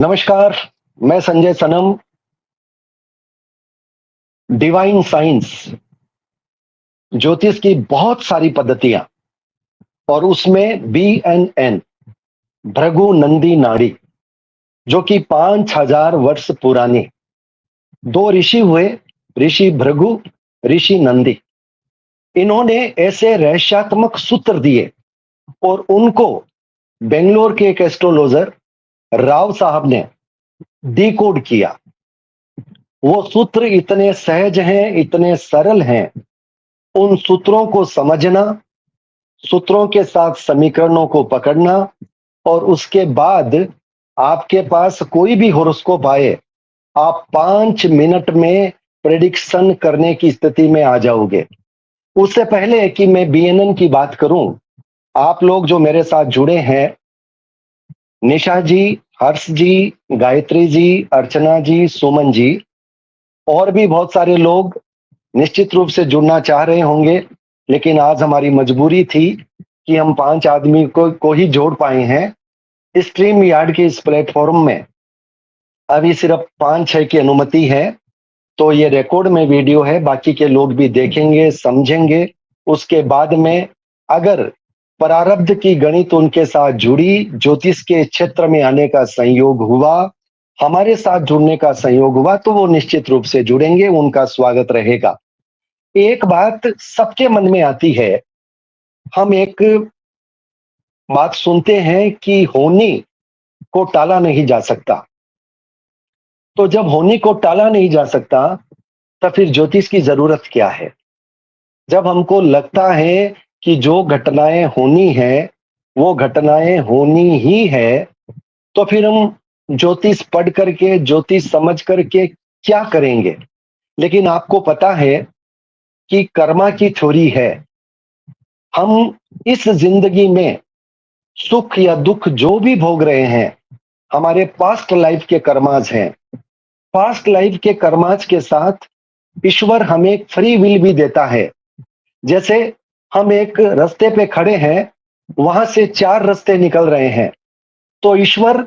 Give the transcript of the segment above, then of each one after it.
नमस्कार। मैं संजय सनम। Divine science ज्योतिष की बहुत सारी पद्धतियां और उसमें BNN भृगु नंदी नाड़ी जो कि 5000 वर्ष पुरानी दो ऋषि हुए, ऋषि भृगु, ऋषि नंदी। इन्होंने ऐसे रहस्यात्मक सूत्र दिए और उनको बेंगलोर के एक एस्ट्रोलॉजर राव साहब ने डिकोड किया। वो सूत्र इतने सहज हैं, इतने सरल हैं। उन सूत्रों को समझना, सूत्रों के साथ समीकरणों को पकड़ना और उसके बाद आपके पास कोई भी हॉरोस्कोप आए, आप 5 मिनट में प्रेडिक्शन करने की स्थिति में आ जाओगे। उससे पहले कि मैं BNN की बात करूं, आप लोग जो मेरे साथ जुड़े हैं, निशा जी, हर्ष जी, गायत्री जी, अर्चना जी, सुमन जी और भी बहुत सारे लोग निश्चित रूप से जुड़ना चाह रहे होंगे, लेकिन आज हमारी मजबूरी थी कि हम 5 आदमी को ही जोड़ पाए हैं। स्ट्रीम यार्ड के इस प्लेटफॉर्म में अभी सिर्फ 5-6 की अनुमति है, तो ये रिकॉर्ड में वीडियो है, बाकी के लोग भी देखेंगे, समझेंगे। उसके बाद में अगर प्रारब्ध की गणित उनके साथ जुड़ी, ज्योतिष के क्षेत्र में आने का संयोग हुआ, हमारे साथ जुड़ने का संयोग हुआ, तो वो निश्चित रूप से जुड़ेंगे, उनका स्वागत रहेगा। एक बात सबके मन में आती है, हम एक बात सुनते हैं कि होनी को टाला नहीं जा सकता। तो जब होनी को टाला नहीं जा सकता, तो फिर ज्योतिष की जरूरत क्या है? जब हमको लगता है कि जो घटनाएं होनी है वो घटनाएं होनी ही है, तो फिर हम ज्योतिष पढ़ करके, ज्योतिष समझ करके क्या करेंगे? लेकिन आपको पता है कि कर्मा की थ्योरी है, हम इस जिंदगी में सुख या दुख जो भी भोग रहे हैं, हमारे पास्ट लाइफ के कर्माज हैं। पास्ट लाइफ के कर्माज के साथ ईश्वर हमें फ्री विल भी देता है। जैसे हम एक रास्ते पे खड़े हैं, वहां से 4 रास्ते निकल रहे हैं, तो ईश्वर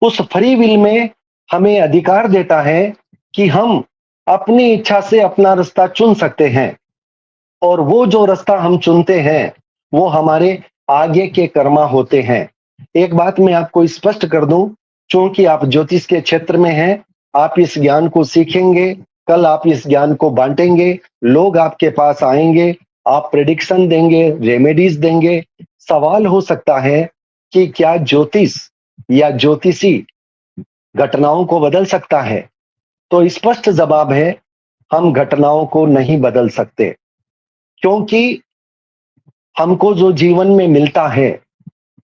उस फ्री विल में हमें अधिकार देता है कि हम अपनी इच्छा से अपना रास्ता चुन सकते हैं। और वो जो रास्ता हम चुनते हैं वो हमारे आगे के कर्मा होते हैं। एक बात मैं आपको स्पष्ट कर दूं, क्योंकि आप ज्योतिष के क्षेत्र में हैं, आप इस ज्ञान को सीखेंगे, कल आप इस ज्ञान को बांटेंगे, लोग आपके पास आएंगे, आप प्रेडिक्शन देंगे, रेमेडीज देंगे। सवाल हो सकता है कि क्या ज्योतिष या ज्योतिषी घटनाओं को बदल सकता है? तो स्पष्ट जवाब है, हम घटनाओं को नहीं बदल सकते, क्योंकि हमको जो जीवन में मिलता है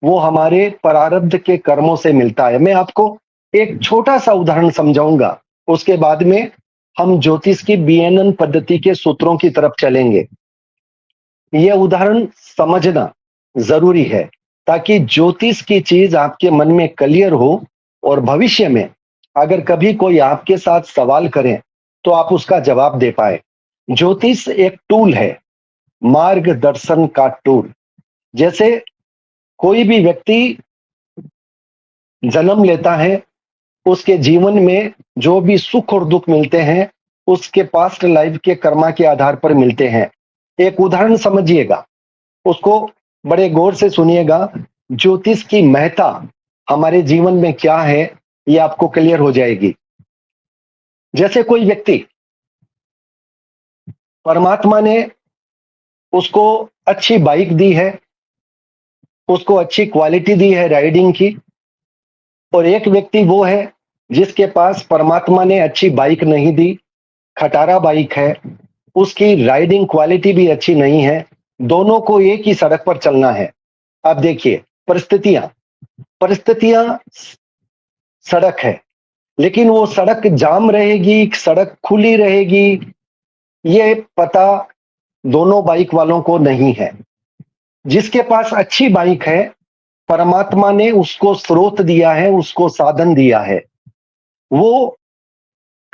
वो हमारे प्रारब्ध के कर्मों से मिलता है। मैं आपको एक छोटा सा उदाहरण समझाऊंगा, उसके बाद में हम ज्योतिष की BNN पद्धति के सूत्रों की तरफ चलेंगे। यह उदाहरण समझना जरूरी है ताकि ज्योतिष की चीज आपके मन में क्लियर हो और भविष्य में अगर कभी कोई आपके साथ सवाल करे तो आप उसका जवाब दे पाए। ज्योतिष एक टूल है, मार्गदर्शन का टूल। जैसे कोई भी व्यक्ति जन्म लेता है, उसके जीवन में जो भी सुख और दुख मिलते हैं उसके पास्ट लाइफ के कर्मा के आधार पर मिलते हैं। एक उदाहरण समझिएगा, उसको बड़े गौर से सुनिएगा। ज्योतिष की महत्ता हमारे जीवन में क्या है ये आपको क्लियर हो जाएगी। जैसे कोई व्यक्ति, परमात्मा ने उसको अच्छी बाइक दी है, उसको अच्छी क्वालिटी दी है राइडिंग की, और एक व्यक्ति वो है जिसके पास परमात्मा ने अच्छी बाइक नहीं दी, खटारा बाइक है, उसकी राइडिंग क्वालिटी भी अच्छी नहीं है, दोनों को एक ही सड़क पर चलना है। अब देखिए, परिस्थितियां परिस्थितियां सड़क है, लेकिन वो सड़क जाम रहेगी, सड़क खुली रहेगी, ये पता दोनों बाइक वालों को नहीं है। जिसके पास अच्छी बाइक है, परमात्मा ने उसको स्रोत दिया है, उसको साधन दिया है, वो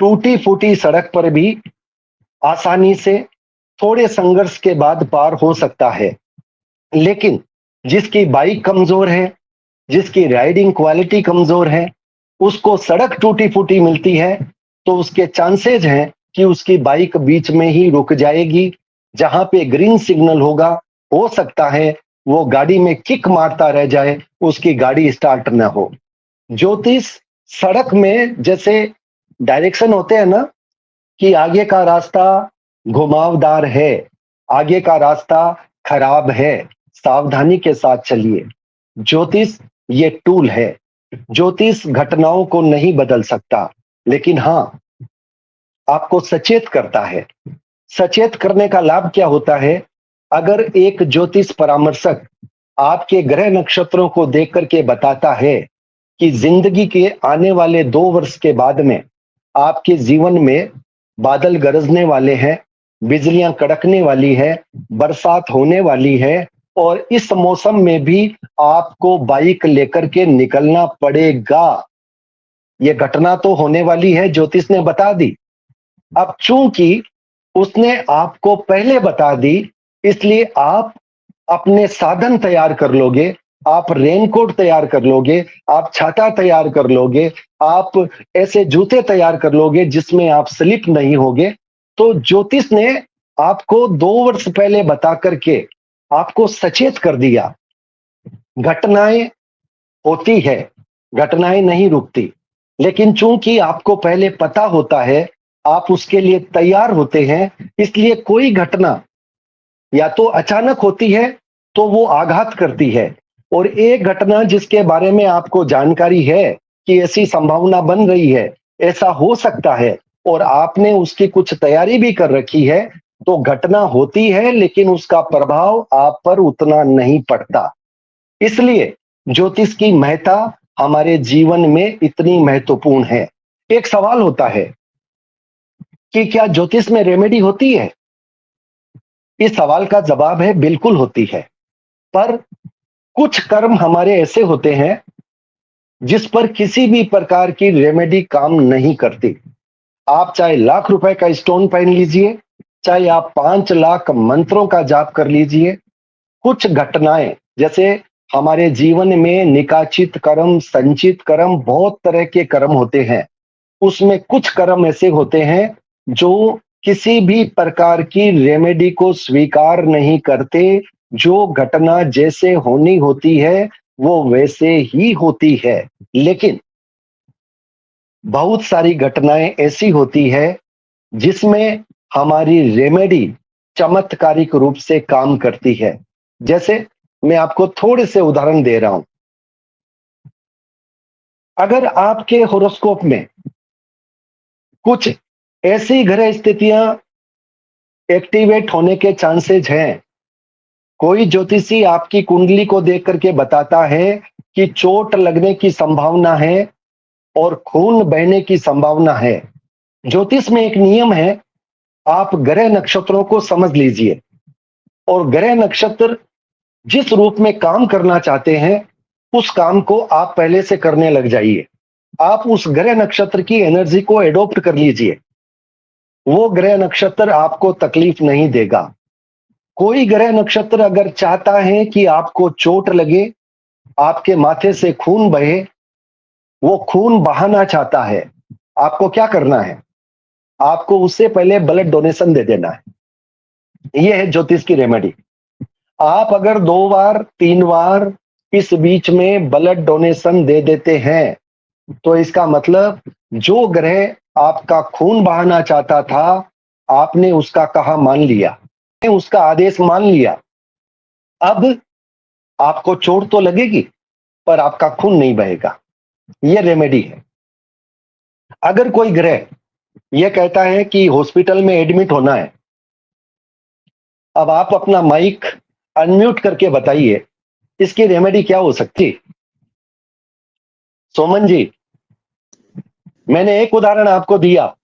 टूटी फूटी सड़क पर भी आसानी से थोड़े संघर्ष के बाद पार हो सकता है। लेकिन जिसकी बाइक कमजोर है, जिसकी राइडिंग क्वालिटी कमजोर है, उसको सड़क टूटी फूटी मिलती है तो उसके चांसेज हैं कि उसकी बाइक बीच में ही रुक जाएगी। जहां पे ग्रीन सिग्नल होगा, हो सकता है वो गाड़ी में किक मारता रह जाए, उसकी गाड़ी स्टार्ट न हो। ज्योतिष सड़क में जैसे डायरेक्शन होते हैं ना, कि आगे का रास्ता घुमावदार है, आगे का रास्ता खराब है, सावधानी के साथ चलिए। ज्योतिष ये टूल है। ज्योतिष घटनाओं को नहीं बदल सकता, लेकिन हाँ, आपको सचेत करता है। सचेत करने का लाभ क्या होता है? अगर एक ज्योतिष परामर्शक आपके ग्रह नक्षत्रों को देख करके बताता है कि जिंदगी के आने वाले 2 वर्ष के बाद में आपके जीवन में बादल गरजने वाले हैं, बिजलियां कड़कने वाली है, बरसात होने वाली है, और इस मौसम में भी आपको बाइक लेकर के निकलना पड़ेगा, ये घटना तो होने वाली है, ज्योतिष ने बता दी। अब चूंकि उसने आपको पहले बता दी, इसलिए आप अपने साधन तैयार कर लोगे, आप रेनकोट तैयार कर लोगे, आप छाता तैयार कर लोगे, आप ऐसे जूते तैयार कर लोगे जिसमें आप स्लिप नहीं होगे। तो ज्योतिष ने आपको 2 वर्ष पहले बता करके आपको सचेत कर दिया। घटनाएं होती है, घटनाएं नहीं रुकती, लेकिन चूंकि आपको पहले पता होता है, आप उसके लिए तैयार होते हैं, इसलिए कोई घटना या तो अचानक होती है तो वो आघात करती है, और एक घटना जिसके बारे में आपको जानकारी है कि ऐसी संभावना बन रही है, ऐसा हो सकता है, और आपने उसकी कुछ तैयारी भी कर रखी है, तो घटना होती है लेकिन उसका प्रभाव आप पर उतना नहीं पड़ता। इसलिए ज्योतिष की महत्ता हमारे जीवन में इतनी महत्वपूर्ण है। एक सवाल होता है कि क्या ज्योतिष में रेमेडी होती है? इस सवाल का जवाब है बिल्कुल होती है, पर कुछ कर्म हमारे ऐसे होते हैं जिस पर किसी भी प्रकार की रेमेडी काम नहीं करती। आप चाहे लाख रुपए का स्टोन पहन लीजिए, चाहे आप 5 लाख मंत्रों का जाप कर लीजिए, कुछ घटनाएं जैसे हमारे जीवन में निकाचित कर्म, संचित कर्म, बहुत तरह के कर्म होते हैं। उसमें कुछ कर्म ऐसे होते हैं जो किसी भी प्रकार की रेमेडी को स्वीकार नहीं करते। जो घटना जैसे होनी होती है वो वैसे ही होती है, लेकिन बहुत सारी घटनाएं ऐसी होती है जिसमें हमारी रेमेडी चमत्कारिक रूप से काम करती है। जैसे मैं आपको थोड़े से उदाहरण दे रहा हूं। अगर आपके होरोस्कोप में कुछ ऐसी ग्रह स्थितियां एक्टिवेट होने के चांसेस हैं, कोई ज्योतिषी आपकी कुंडली को देख करके बताता है कि चोट लगने की संभावना है और खून बहने की संभावना है। ज्योतिष में एक नियम है, आप ग्रह नक्षत्रों को समझ लीजिए, और ग्रह नक्षत्र जिस रूप में काम करना चाहते हैं उस काम को आप पहले से करने लग जाइए। आप उस ग्रह नक्षत्र की एनर्जी को एडॉप्ट कर लीजिए, वो ग्रह नक्षत्र आपको तकलीफ नहीं देगा। कोई ग्रह नक्षत्र अगर चाहता है कि आपको चोट लगे, आपके माथे से खून बहे, वो खून बहाना चाहता है, आपको क्या करना है? आपको उससे पहले ब्लड डोनेशन दे देना है। ये है ज्योतिष की रेमेडी। आप अगर 2 बार 3 बार इस बीच में ब्लड डोनेशन दे देते हैं, तो इसका मतलब जो ग्रह आपका खून बहाना चाहता था, आपने उसका कहा मान लिया, उसका आदेश मान लिया। अब आपको चोट तो लगेगी पर आपका खून नहीं बहेगा। यह रेमेडी है। अगर कोई ग्रह यह कहता है कि हॉस्पिटल में एडमिट होना है, अब आप अपना माइक अनम्यूट करके बताइए इसकी रेमेडी क्या हो सकती? सोमन जी, मैंने एक उदाहरण आपको दिया।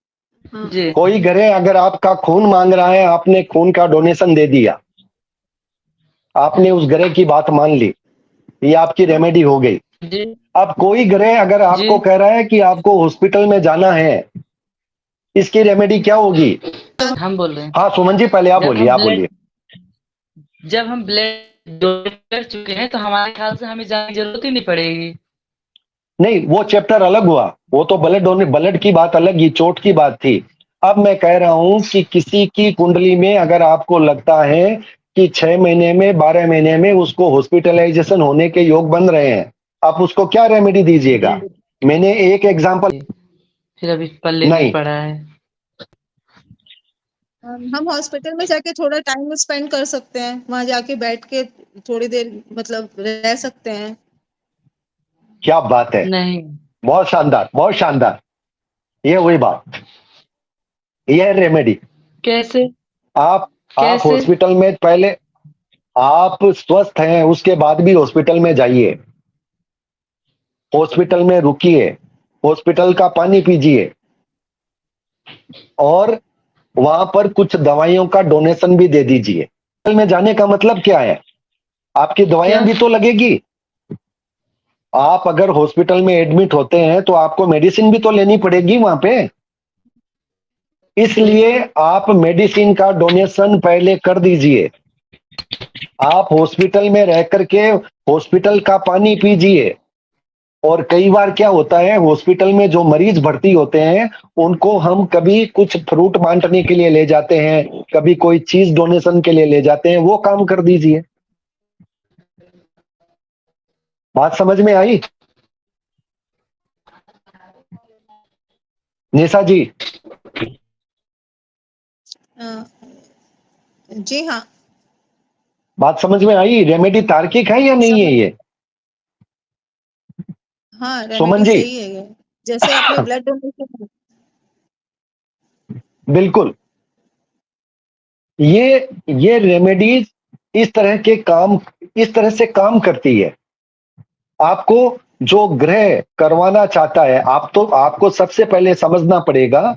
जी। कोई ग्रह अगर आपका खून मांग रहा है, आपने खून का डोनेशन दे दिया, आपने उस ग्रह की बात मान ली, ये आपकी रेमेडी हो गई। जी। अब कोई ग्रह अगर आपको कह रहा है कि आपको हॉस्पिटल में जाना है, इसकी रेमेडी क्या होगी? हम बोल रहे हैं। हाँ सुमन जी, पहले आप बोलिए, आप बोलिए। जब हम ब्लड डोनेट कर चुके हैं तो हमारे ख्याल से हमें जाने की जरूरत ही नहीं पड़ेगी। नहीं, वो चैप्टर अलग हुआ, वो तो ब्लड की बात अलग ही, चोट की बात थी। अब मैं कह रहा हूं कि किसी की कुंडली में अगर आपको लगता है कि 6 महीने में 12 महीने में उसको हॉस्पिटलाइजेशन होने के योग बन रहे हैं, आप उसको क्या रेमेडी दीजिएगा? जी मैंने एक एग्जांपल फिर अभी पल्ले भी नहीं, पड़ा है। हम हॉस्पिटल में जाके थोड़ा टाइम स्पेंड कर सकते हैं, वहां जाके बैठ के थोड़ी देर मतलब रह सकते हैं। क्या बात है, नहीं बहुत शानदार, बहुत शानदार। ये हुई बात, ये है रेमेडी। कैसे आप कैसे हॉस्पिटल में पहले, आप स्वस्थ हैं उसके बाद भी हॉस्पिटल में जाइए, हॉस्पिटल में रुकिए, हॉस्पिटल का पानी पीजिए, और वहां पर कुछ दवाइयों का डोनेशन भी दे दीजिए। हॉस्पिटल में जाने का मतलब क्या है? आपकी दवाइयां क्या भी तो लगेगी। आप अगर हॉस्पिटल में एडमिट होते हैं तो आपको मेडिसिन भी तो लेनी पड़ेगी वहां पे, इसलिए आप मेडिसिन का डोनेशन पहले कर दीजिए। आप हॉस्पिटल में रह करके हॉस्पिटल का पानी पीजिए। और कई बार क्या होता है, हॉस्पिटल में जो मरीज भर्ती होते हैं उनको हम कभी कुछ फ्रूट बांटने के लिए ले जाते हैं, कभी कोई चीज डोनेशन के लिए ले जाते हैं, वो काम कर दीजिए। बात समझ में आई निशा जी? अ, जी हाँ। बात समझ में आई? रेमेडी तार्किक है या नहीं है समझ ये? हाँ, सुमन रेमेडी जी, सही है ये। जैसे आपने ब्लड डोनेशन। बिल्कुल। ये रेमेडीज इस तरह के काम, इस तरह से काम करती है। आपको जो ग्रह करवाना चाहता है, आपको सबसे पहले समझना पड़ेगा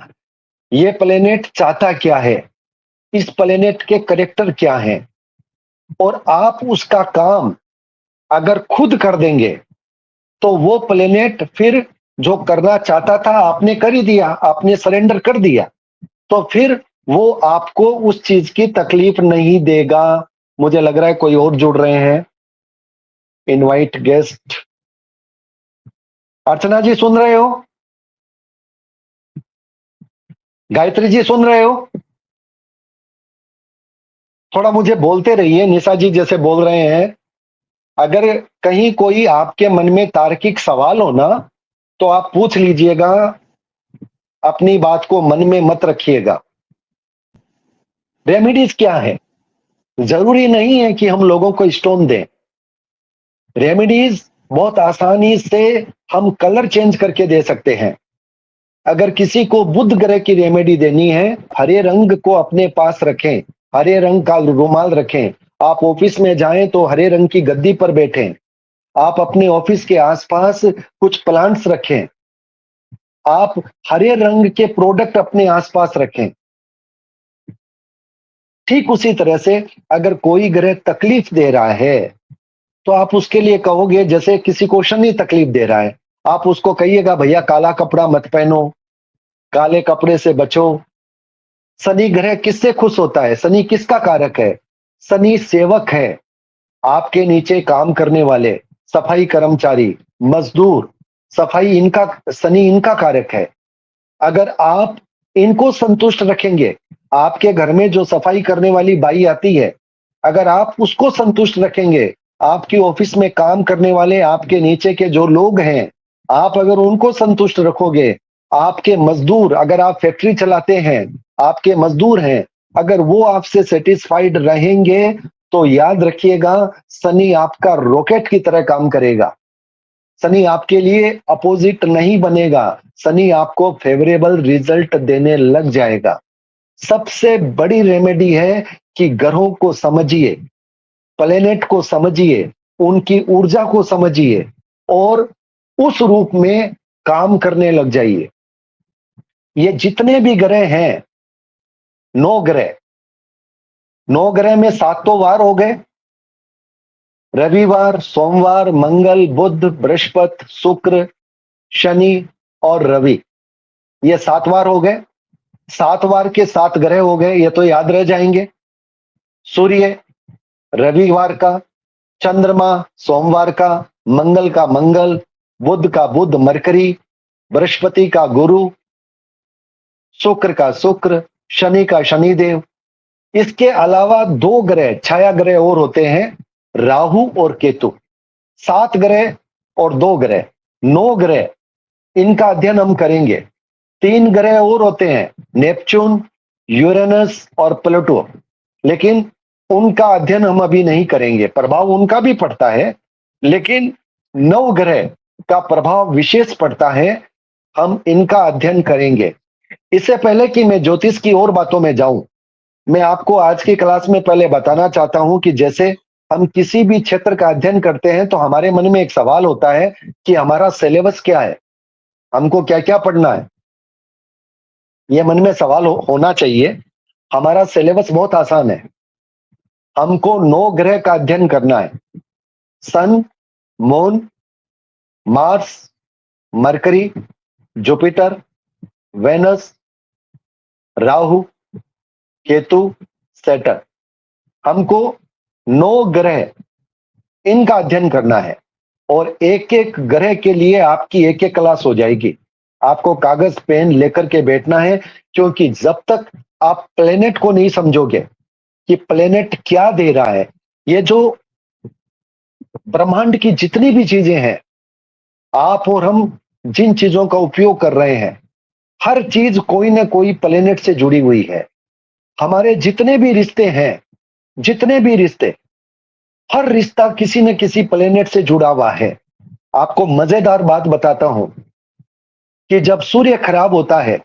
ये प्लेनेट चाहता क्या है, इस प्लेनेट के करेक्टर क्या हैं, और आप उसका काम अगर खुद कर देंगे तो वो प्लेनेट फिर जो करना चाहता था आपने कर ही दिया, आपने सरेंडर कर दिया, तो फिर वो आपको उस चीज की तकलीफ नहीं देगा। मुझे लग रहा है कोई और जुड़ रहे हैं, इनवाइट गेस्ट। अर्चना जी सुन रहे हो? गायत्री जी सुन रहे हो? थोड़ा मुझे बोलते रहिए, निशा जी जैसे बोल रहे हैं। अगर कहीं कोई आपके मन में तार्किक सवाल हो ना, तो आप पूछ लीजिएगा, अपनी बात को मन में मत रखिएगा। रेमेडीज क्या है? जरूरी नहीं है कि हम लोगों को स्टोन दें। रेमेडीज बहुत आसानी से हम कलर चेंज करके दे सकते हैं। अगर किसी को बुध ग्रह की रेमेडी देनी है, हरे रंग को अपने पास रखें, हरे रंग का रुमाल रखें। आप ऑफिस में जाएं तो हरे रंग की गद्दी पर बैठें। आप अपने ऑफिस के आसपास कुछ प्लांट्स रखें। आप हरे रंग के प्रोडक्ट अपने आसपास रखें। ठीक उसी तरह से अगर कोई ग्रह तकलीफ दे रहा है तो आप उसके लिए कहोगे, जैसे किसी को शनि तकलीफ दे रहा है, आप उसको कहिएगा भैया काला कपड़ा मत पहनो, काले कपड़े से बचो। शनि ग्रह किससे खुश होता है? शनि किसका कारक है? शनि सेवक है, आपके नीचे काम करने वाले सफाई कर्मचारी, मजदूर, सफाई इनका, शनि इनका कारक है। अगर आप इनको संतुष्ट रखेंगे, आपके घर में जो सफाई करने वाली बाई आती है, अगर आप उसको संतुष्ट रखेंगे, आपकी ऑफिस में काम करने वाले आपके नीचे के जो लोग हैं, आप अगर उनको संतुष्ट रखोगे, आपके मजदूर, अगर आप फैक्ट्री चलाते हैं, आपके मजदूर हैं, अगर वो आपसे सेटिस्फाइड रहेंगे, तो याद रखिएगा शनि आपका रॉकेट की तरह काम करेगा। शनि आपके लिए अपोजिट नहीं बनेगा, शनि आपको फेवरेबल रिजल्ट देने लग जाएगा। सबसे बड़ी रेमेडी है कि ग्रहों को समझिए, प्लेनेट को समझिए, उनकी ऊर्जा को समझिए, और उस रूप में काम करने लग जाइए। ये जितने भी ग्रह हैं, 9 ग्रह, 9 ग्रह में 7 तो वार हो गए, रविवार, सोमवार, मंगल, बुध, बृहस्पति, शुक्र, शनि और रवि, ये 7 वार हो गए। 7 वार के 7 ग्रह हो गए, ये तो याद रह जाएंगे। सूर्य रविवार का, चंद्रमा सोमवार का, मंगल का मंगल, बुध का बुध, मरकरी, बृहस्पति का गुरु, शुक्र का शुक्र, शनि का शनिदेव। इसके अलावा 2 ग्रह, छाया ग्रह और होते हैं, राहु और केतु। 7 ग्रह और 2 ग्रह, 9 ग्रह, इनका अध्ययन हम करेंगे। 3 ग्रह और होते हैं, नेपच्यून, यूरेनस और प्लूटो, लेकिन उनका अध्ययन हम अभी नहीं करेंगे। प्रभाव उनका भी पड़ता है, लेकिन 9 ग्रह का प्रभाव विशेष पड़ता है, हम इनका अध्ययन करेंगे। इससे पहले कि मैं ज्योतिष की और बातों में जाऊं, मैं आपको आज की क्लास में पहले बताना चाहता हूं कि जैसे हम किसी भी क्षेत्र का अध्ययन करते हैं तो हमारे मन में एक सवाल होता है कि हमारा सिलेबस क्या है, हमको क्या क्या पढ़ना है। यह मन में सवाल होना चाहिए। हमारा सिलेबस बहुत आसान है। हमको 9 ग्रह का अध्ययन करना है। Sun, moon, Mars, Mercury, Jupiter, Venus, Rahu, Ketu, Saturn. हमको 9 ग्रह, इनका अध्ययन करना है। और एक एक ग्रह के लिए आपकी एक एक क्लास हो जाएगी। आपको कागज पेन लेकर के बैठना है, क्योंकि जब तक आप प्लेनेट को नहीं समझोगे कि प्लेनेट क्या दे रहा है, ये जो ब्रह्मांड की जितनी भी चीजें हैं, आप और हम जिन चीजों का उपयोग कर रहे हैं, हर चीज कोई ना कोई प्लेनेट से जुड़ी हुई है। हमारे जितने भी रिश्ते हैं, जितने भी रिश्ते, हर रिश्ता किसी न किसी प्लेनेट से जुड़ा हुआ है। आपको मजेदार बात बताता हूं कि जब सूर्य खराब होता है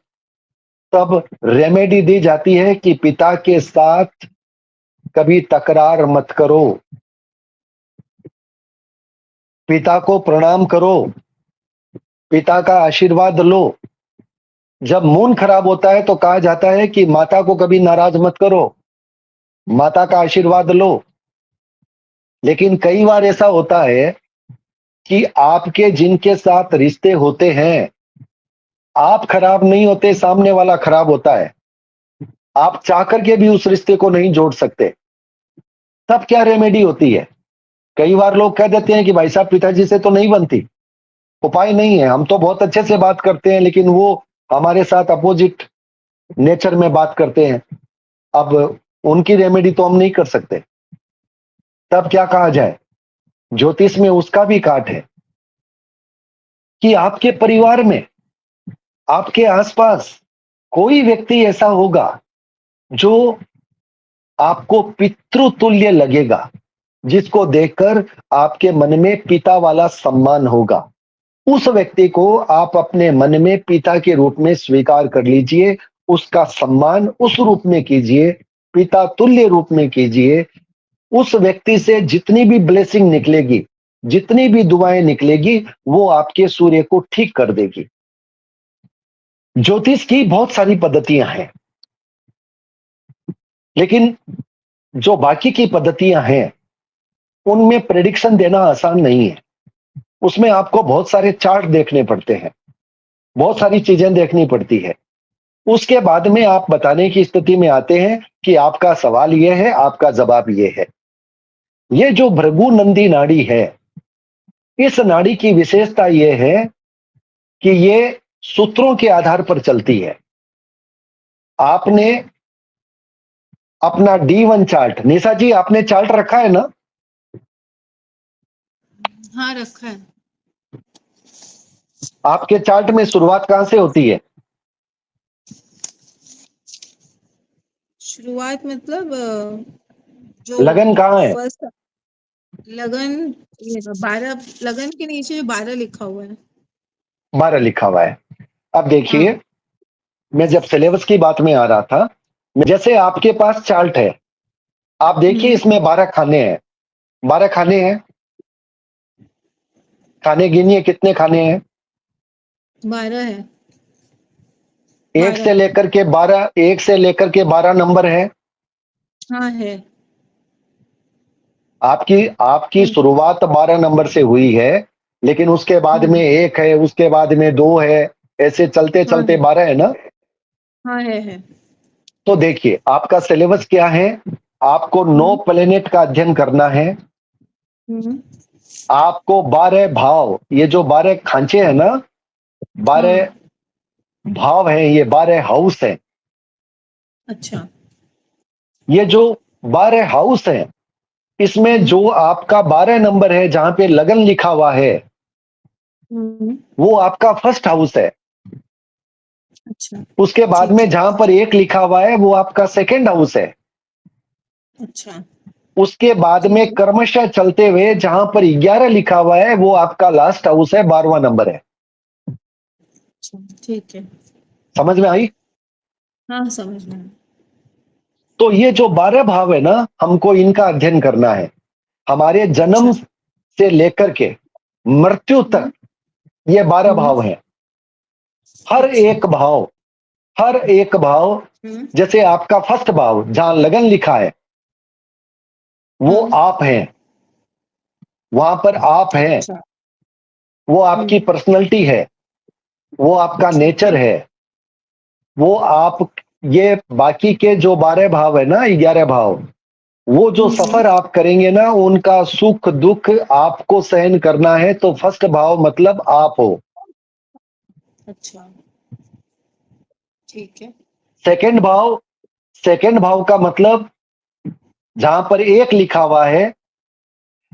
तब रेमेडी दी जाती है कि पिता के साथ कभी तकरार मत करो, पिता को प्रणाम करो, पिता का आशीर्वाद लो। जब मून खराब होता है तो कहा जाता है कि माता को कभी नाराज मत करो, माता का आशीर्वाद लो। लेकिन कई बार ऐसा होता है कि आपके जिनके साथ रिश्ते होते हैं, आप खराब नहीं होते, सामने वाला खराब होता है। आप चाह करके भी उस रिश्ते को नहीं जोड़ सकते। तब क्या रेमेडी होती है? कई बार लोग कह देते हैं कि भाई साहब पिताजी से तो नहीं बनती, उपाय नहीं है, हम तो बहुत अच्छे से बात करते हैं, लेकिन वो हमारे साथ अपोजिट नेचर में बात करते हैं। अब उनकी रेमेडी तो हम नहीं कर सकते। तब क्या कहा जाए? ज्योतिष में उसका भी काट है कि आपके परिवार में, आपके आसपास कोई व्यक्ति ऐसा होगा जो आपको पितृतुल्य लगेगा, जिसको देखकर आपके मन में पिता वाला सम्मान होगा। उस व्यक्ति को आप अपने मन में पिता के रूप में स्वीकार कर लीजिए, उसका सम्मान उस रूप में कीजिए, पिता तुल्य रूप में कीजिए। उस व्यक्ति से जितनी भी ब्लेसिंग निकलेगी, जितनी भी दुआएं निकलेगी, वो आपके सूर्य को ठीक कर देगी। ज्योतिष की बहुत सारी पद्धतियां हैं, लेकिन जो बाकी की पद्धतियां हैं उनमें प्रेडिक्शन देना आसान नहीं है। उसमें आपको बहुत सारे चार्ट देखने पड़ते हैं, बहुत सारी चीजें देखनी पड़ती है। उसके बाद में आप बताने की स्थिति में आते हैं कि आपका सवाल यह है, आपका जवाब यह है। ये जो भृगु नंदी नाड़ी है, इस नाड़ी की विशेषता यह है कि ये सूत्रों के आधार पर चलती है। आपने अपना D1 चार्ट, निशा जी आपने चार्ट रखा है ना? हाँ रखा है। आपके चार्ट में शुरुआत कहां से होती है? शुरुआत मतलब जो लगन कहां है? फर्स्ट लगन, ये 12 लगन के नीचे 12 लिखा हुआ है। 12 लिखा हुआ है। अब देखिए, हाँ। मैं जब सिलेबस की बात में आ रहा था, जैसे आपके पास चार्ट है, आप देखिए इसमें 12 खाने हैं। 12 खाने हैं, खाने गिनिए कितने खाने हैं? 12 है। एक से लेकर के 12, 1 से लेकर के 12 नंबर है। हाँ है। आपकी शुरुआत 12 नंबर से हुई है, लेकिन उसके बाद में 1 है, उसके बाद में 2 है, ऐसे चलते हाँ चलते है। 12 है ना? हाँ है। तो देखिए आपका सिलेबस क्या है। आपको 9 प्लेनेट का अध्ययन करना है। हम्म। आपको 12 भाव, ये जो 12 खांचे हैं ना, 12 हाँ, भाव हैं, ये 12 हाउस हैं। अच्छा। ये जो 12 हाउस हैं, इसमें जो आपका 12 नंबर है जहां पे लगन लिखा हुआ है, हम्म, वो आपका फर्स्ट हाउस है। अच्छा। उसके बाद ठीक में है। जहां पर 1 लिखा हुआ है वो आपका सेकंड हाउस है। अच्छा। उसके बाद ठीक में है। क्रमशः चलते हुए जहां पर 11 लिखा हुआ है वो आपका लास्ट हाउस है, 12वां नंबर है। अच्छा, ठीक है। समझ में आई? हाँ, समझ में आया। तो ये जो 12 भाव है ना, हमको इनका अध्ययन करना है। हमारे जन्म अच्छा। से लेकर के मृत्यु तक हम्म, ये 12 हम्म, भाव हैं। हर अच्छा। एक भाव, हर एक भाव, हम्म, जैसे आपका फर्स्ट भाव जहां लगन लिखा है वो हाँ, आप हैं, वहां पर आप हैं। अच्छा। वो आपकी पर्सनैलिटी है, वो आपका ठीक नेचर है। है, वो आप, ये बाकी के जो 12 भाव है ना, 11 भाव, वो जो सफर आप करेंगे ना, उनका सुख दुख आपको सहन करना है। तो फर्स्ट भाव मतलब आप हो। अच्छा, ठीक है। सेकंड भाव, सेकंड भाव का मतलब जहां पर 1 लिखा हुआ है,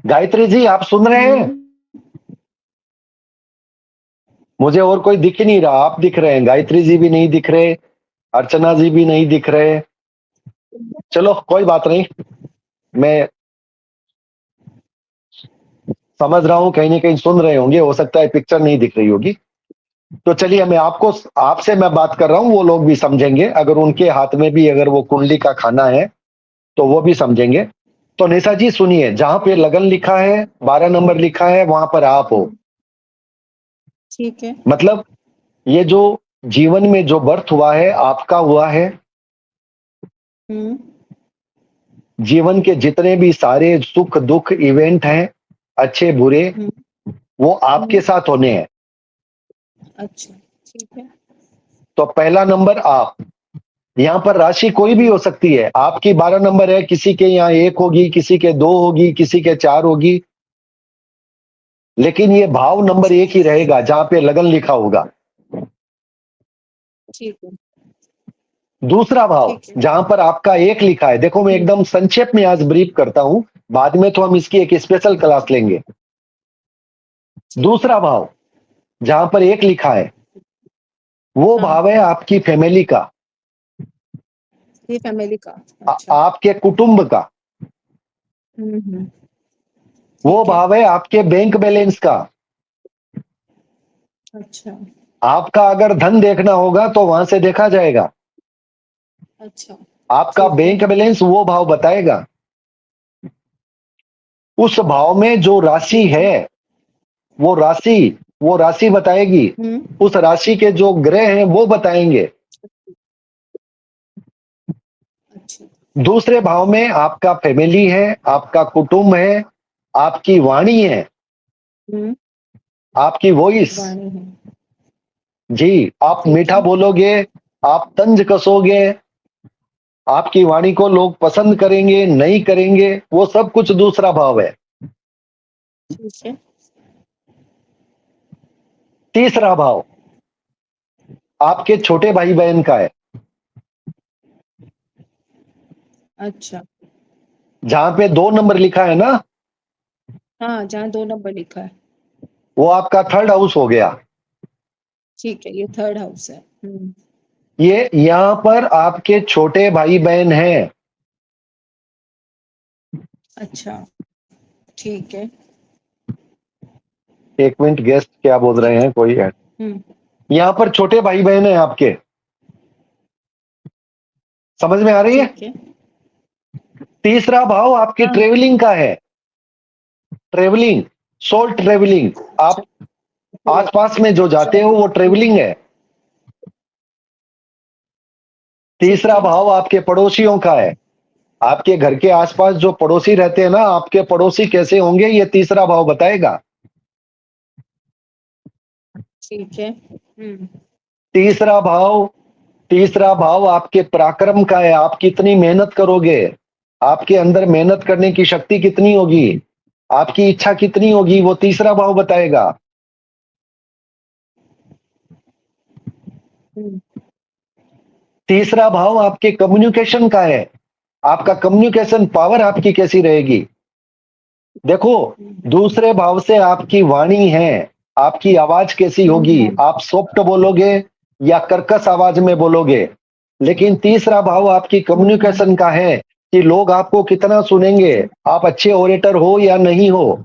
गायत्री जी आप सुन रहे हैं? हम्म, मुझे और कोई दिख ही नहीं रहा, आप दिख रहे हैं, गायत्री जी भी नहीं दिख रहे, अर्चना जी भी नहीं दिख रहे। चलो कोई बात नहीं, मैं समझ रहा हूं कहीं ना कहीं सुन रहे होंगे, हो सकता है पिक्चर नहीं दिख रही होगी। तो चलिए, मैं आपको, आपसे मैं बात कर रहा हूं, वो लोग भी समझेंगे, अगर उनके हाथ में भी अगर वो कुंडली का खाना है तो वो भी समझेंगे। तो निशा जी सुनिए, जहां पे लगन लिखा है, 12 नंबर लिखा है, वहां पर आप हो। ठीक है। मतलब ये जो जीवन में जो बर्थ हुआ है आपका हुआ है। हम्म, जीवन के जितने भी सारे सुख दुख इवेंट हैं, अच्छे बुरे, हम्म, वो आपके हम्म, साथ होने हैं। अच्छा, ठीक है। तो पहला नंबर आप, यहाँ पर राशि कोई भी हो सकती है। आपकी 12 नंबर है, किसी के यहाँ 1 होगी, किसी के 2 होगी, किसी के 4 होगी, लेकिन ये भाव नंबर 1 ही रहेगा जहां पे लगन लिखा होगा। ठीक है। दूसरा भाव ठीक है। जहां पर आपका 1 लिखा है, देखो मैं एकदम संक्षेप में आज ब्रीफ करता हूं, बाद में तो हम इसकी एक स्पेशल क्लास लेंगे। ठीक है। दूसरा भाव जहां पर 1 लिखा है, वो हाँ, भाव है आपकी फैमिली का, ये फैमिली का। अच्छा। आपके कुटुंब का। हम्म, वो ठीक है। भाव है आपके बैंक बैलेंस का। अच्छा। आपका अगर धन देखना होगा तो वहां से देखा जाएगा। अच्छा, आपका ठीक है। बैंक बैलेंस वो भाव बताएगा। उस भाव में जो राशि ठीक है। है, वो राशि, वो राशि बताएगी। हम्म, उस राशि के जो ग्रह हैं वो बताएंगे। अच्छा। दूसरे भाव में आपका फैमिली है, आपका कुटुंब है, आपकी वाणी है, हम्म, आपकी वॉइस। वाणी है। जी, आप ठीक मीठा है। बोलोगे, आप तंज कसोगे, आपकी वाणी को लोग पसंद करेंगे नहीं करेंगे, वो सब कुछ दूसरा भाव है। ठीक है। तीसरा भाव आपके छोटे भाई बहन का है, अच्छा। जहां पे 2 नंबर लिखा है ना, हाँ, जहाँ 2 नंबर लिखा है। वो आपका थर्ड हाउस हो गया। ठीक है, ये थर्ड हाउस है। ये यहां पर आपके छोटे भाई बहन हैं। अच्छा, ठीक है। 1 मिनट, गेस्ट क्या बोल रहे ठीक हैं कोई है? है। यहां पर छोटे भाई बहन हैं आपके, समझ में आ रही है? ठीक है। तीसरा भाव आपके हाँ। ट्रेवलिंग का है, ट्रेवलिंग, सोल ट्रेवलिंग। अच्छा, आप आसपास में जो जाते हो चलो। वो ट्रेवलिंग है। ठीक तीसरा है। भाव आपके पड़ोसियों का है। आपके घर के आसपास जो पड़ोसी रहते हैं ना, आपके पड़ोसी कैसे होंगे, ये तीसरा भाव बताएगा। ठीक है। तीसरा भाव, तीसरा भाव आपके पराक्रम का है। आप कितनी मेहनत करोगे, आपके अंदर मेहनत करने की शक्ति कितनी होगी, आपकी इच्छा कितनी होगी वो तीसरा भाव बताएगा। हम्म, तीसरा भाव आपके कम्युनिकेशन का है, आपका कम्युनिकेशन पावर आपकी कैसी रहेगी। देखो, दूसरे भाव से आपकी वाणी है, आपकी आवाज कैसी होगी, आप सॉफ्ट बोलोगे या कर्कश आवाज में बोलोगे। लेकिन तीसरा भाव आपकी कम्युनिकेशन का है कि लोग आपको कितना सुनेंगे, आप अच्छे ओरेटर हो या नहीं हो।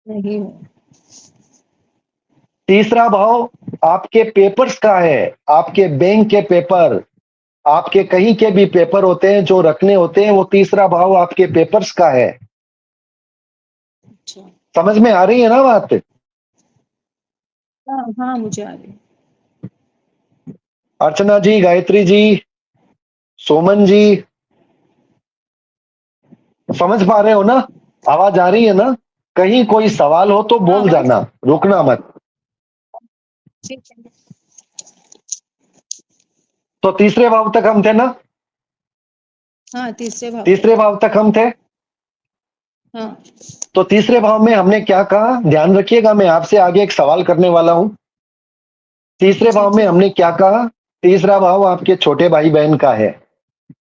नहीं हो। तीसरा भाव आपके पेपर्स का है, आपके बैंक के पेपर, आपके कहीं के भी पेपर होते हैं जो रखने होते हैं, वो तीसरा भाव आपके पेपर्स का है। अच्छा। समझ में आ रही है ना बात। हाँ हाँ, मुझे आ रही है। अर्चना जी, गायत्री जी, सोमन जी, समझ पा रहे हो ना, आवाज आ रही है ना। कहीं कोई सवाल हो तो हाँ, बोल आवाज जाना, रुकना मत। ठीक है। तो तीसरे भाव तक हम थे ना, हाँ, तीसरे भाव तीसरे तक। भाव तक हम थे। हाँ तो तीसरे भाव में हमने क्या कहा, ध्यान रखिएगा, मैं आपसे आगे एक सवाल करने वाला हूं। तीसरे जी भाव में जी। हमने क्या कहा, तीसरा भाव आपके छोटे भाई बहन का है,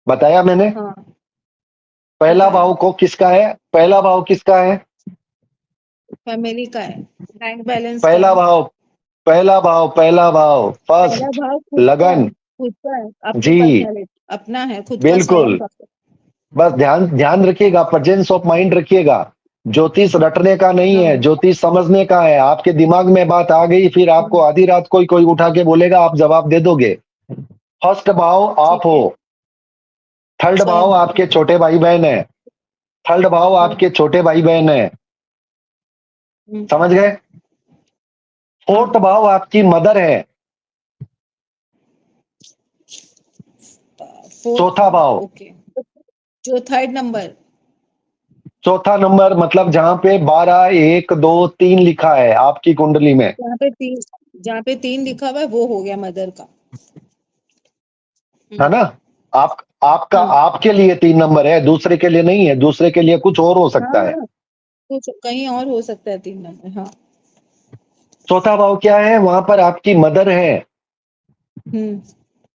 बताया मैंने। हाँ, पहला बताया। भाव को किसका है, पहला भाव किसका है, फैमिली का है, बैंक बैलेंस का पहला है। भाव, पहला भाव, पहला भाव पहला फर्स्ट, भाव खुद का है, लगन। खुद का है, अपनी जी पर्सनैलिटी, अपना है, खुद का स्वयं बिल्कुल, का। बस ध्यान ध्यान रखिएगा, प्रेजेंस ऑफ माइंड रखिएगा। ज्योतिष रटने का नहीं है, हाँ, ज्योतिष समझने का है। आपके दिमाग में बात आ गई, फिर आपको हाँ, आधी रात कोई कोई उठा के बोलेगा, आप जवाब दे दोगे। फर्स्ट भाव आप ठीक हो, है। थर्ड भाव स्वयं, आपके ठीक है। छोटे भाई बहन है, थर्ड भाव हाँ। आपके छोटे भाई बहन है, हम्म, समझ गए। हाँ। फोर्थ भाव आपकी मदर है, फोर्थ चौथा भाव, भाव, ओके। जो थर्ड नंबर। चौथा नंबर मतलब जहां पे 12 1 2 3 लिखा है आपकी कुंडली में, जहाँ पे तीन, जहाँ पे तीन लिखा हुआ है वो हो गया मदर का। है ना। आप आपका हाँ आपके लिए 3 नंबर है, दूसरे के लिए नहीं है, दूसरे के लिए कुछ और हो हाँ सकता है। हाँ, कुछ कहीं और हो सकता है तीन नंबर, हाँ। चौथा भाव क्या है, वहां पर आपकी मदर है, हम्म।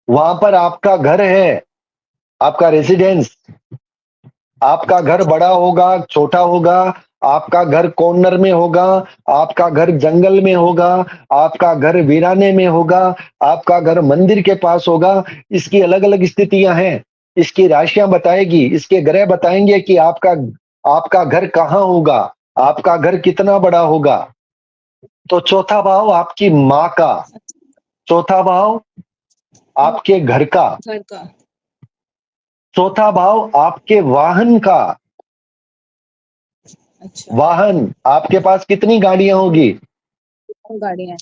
वहां पर आपका घर है, आपका रेसिडेंस। आपका घर अच्छा। बड़ा होगा, छोटा होगा, आपका घर कॉर्नर में होगा, आपका घर जंगल में होगा, आपका घर वीराने में होगा, आपका घर मंदिर के पास होगा। इसकी अलग अलग स्थितियां हैं, इसकी राशियां बताएगी, इसके ग्रह बताएंगे कि आपका आपका घर कहाँ होगा, आपका घर कितना बड़ा होगा। तो चौथा भाव आपकी माँ का, चौथा भाव आपके घर का, घर का। चौथा भाव आपके वाहन का। अच्छा। वाहन, आपके पास कितनी गाड़ियां होगी। गाड़ियाँ।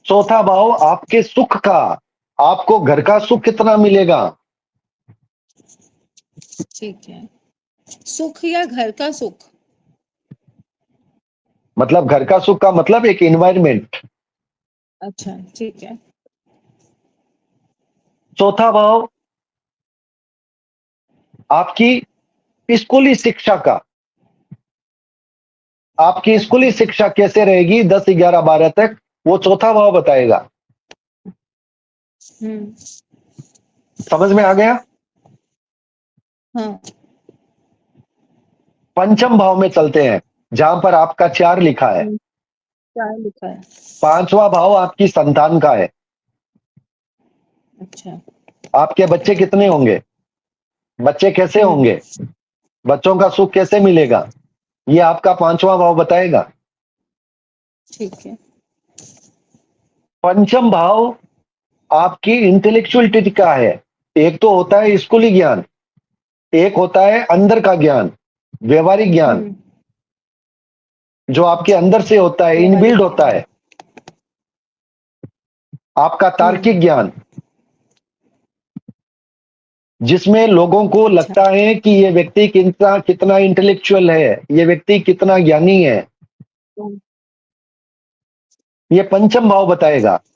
चौथा भाव आपके सुख का, आपको घर का सुख कितना मिलेगा। ठीक है। सुख या घर का सुख। मतलब घर का सुख का मतलब एक एनवायरमेंट। अच्छा, ठीक है। चौथा भाव आपकी स्कूली शिक्षा का, आपकी ओके। स्कूली शिक्षा कैसे रहेगी 10 11 12 तक, वो चौथा भाव बताएगा। हम्म। समझ में आ गया। हाँ। पंचम भाव में चलते हैं, जहां पर आपका 4 लिखा है। हम्म, चार लिखा है। पांचवा भाव आपकी संतान का है। अच्छा। आपके बच्चे कितने होंगे, बच्चे कैसे हम्म। होंगे, बच्चों का सुख कैसे मिलेगा, ये आपका पांचवा भाव बताएगा। ठीक है। पंचम भाव आपकी इंटेलेक्चुअलिटी का है। एक तो होता है स्कूली ज्ञान, एक होता है अंदर का ज्ञान, व्यवहारिक ज्ञान, हम्म। जो आपके अंदर से होता है, व्यवहारिक इनबिल्ड होता ज्ञान। है। आपका हम्म। तार्किक ज्ञान, जिसमें लोगों को अच्छा। लगता है कि ये व्यक्ति कितना कितना इंटेलेक्चुअल है, ये व्यक्ति कितना ज्ञानी है, हम्म, ये पंचम भाव बताएगा। ठीक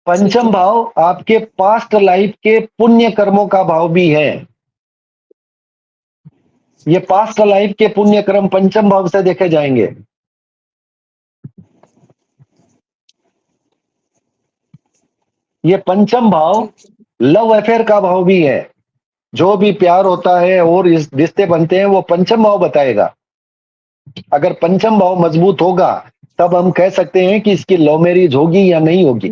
पंचम है। भाव आपके पास्ट लाइफ के पुण्य कर्मों का भाव भी है। ये पास्ट लाइफ के पुण्य कर्म पंचम भाव से देखे जाएंगे। ये पंचम भाव ठीक है। लव अफेयर का भाव भी है। जो भी प्यार होता है और इस रिश्ते बनते हैं वो पंचम भाव बताएगा। अगर पंचम भाव मजबूत होगा तब हम कह सकते हैं कि इसकी लव मैरिज होगी या नहीं होगी।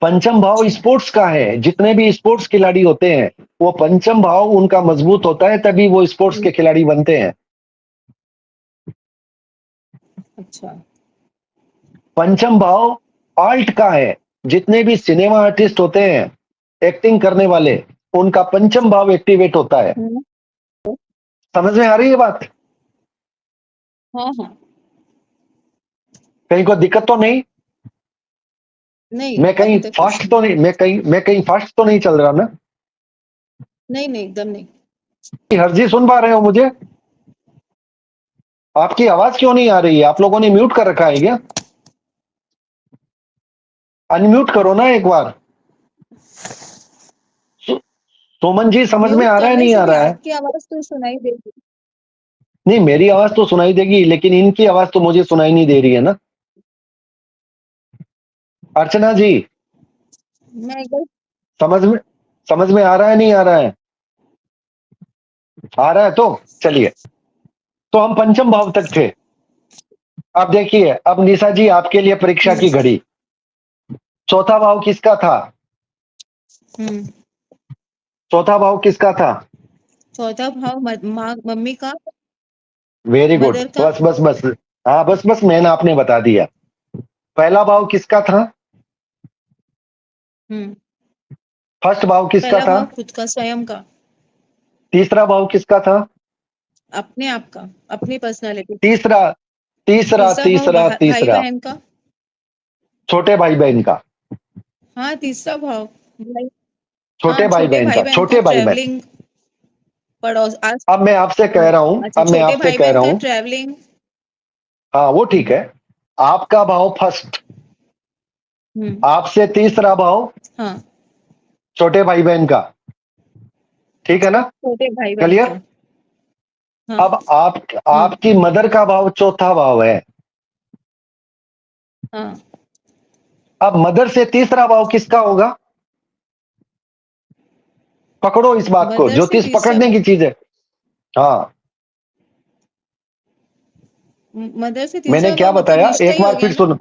पंचम भाव स्पोर्ट्स का है। जितने भी स्पोर्ट्स खिलाड़ी होते हैं वो पंचम भाव उनका मजबूत होता है तभी वो स्पोर्ट्स के खिलाड़ी बनते हैं। अच्छा। पंचम भाव आर्ट का है। जितने भी सिनेमा आर्टिस्ट होते हैं एक्टिंग करने वाले उनका पंचम भाव एक्टिवेट होता है। समझ में आ रही है बात? हाँ हाँ। कहीं कोई दिक्कत तो नहीं? नहीं मैं कहीं अभी तक कुछ फास्ट तो नहीं, मैं कहीं फास्ट तो नहीं चल रहा ना? नहीं नहीं एकदम नहीं। हर जी सुन पा रहे हो मुझे? आपकी आवाज क्यों नहीं आ रही है? आप लोगों ने म्यूट कर रखा है क्या? अनम्यूट करो ना एक बार। सुमन जी समझ में म्यूट आ रहा है करने नहीं से आ भी रहा है? आपकी आवाज तो सुनाई देगी। नहीं, मेरी आवाज तो सुनाई देगी लेकिन इनकी आवाज तो मुझे सुनाई नहीं दे रही है ना। अर्चना जी मैं एक बार समझ में आ रहा है नहीं आ रहा है? आ रहा है तो चलिए। तो हम पंचम भाव तक थे। अब देखिए, अब निशा जी आपके लिए परीक्षा की घड़ी। चौथा भाव किसका था? चौथा भाव किसका था? चौथा भाव माँ मम्मी का, वेरी गुड। मदर का। बस बस बस। हाँ बस बस, मैंने आपने बता दिया। पहला भाव किसका था? फर्स्ट भाव किसका पहला था? भाव खुद का, स्वयं का, तीसरा भाव किसका था? अपने आप का, अपनी पर्सनालिटी। तीसरा तीसरा तीसरा भाव तीसरा भाई तीसरा बहन का। छोटे भाई बहन का। हाँ तीसरा भाव भाई। हाँ छोटे भाई छोटे बहन भाई का, बहन का छोटे भाई बहन। ट्रैवलिंग, पड़ोस आज। अब मैं आपसे कह रहा हूं, अच्छा, अब मैं छोटे आपसे भाई कह बहन रहा का हूं। ट्रैवलिंग। हाँ वो ठीक है। आपका भाव फर्स्ट, हम्म। आपसे तीसरा भाव हाँ छोटे भाई बहन का। ठीक है ना? छोटे भाई बहन क्लियर? का। हाँ अब आपकी मदर का भाव चौथा भाव है। हाँ। अब मदर से तीसरा भाव किसका होगा? पकड़ो इस बात को, मदर से ज्योतिष तीसरा पकड़ने भाव, की चीज है। हाँ, मदर से मैंने तीसरा क्या भाव मतलब बताया रिश्ता एक ही हो बार गया फिर ना। सुनो।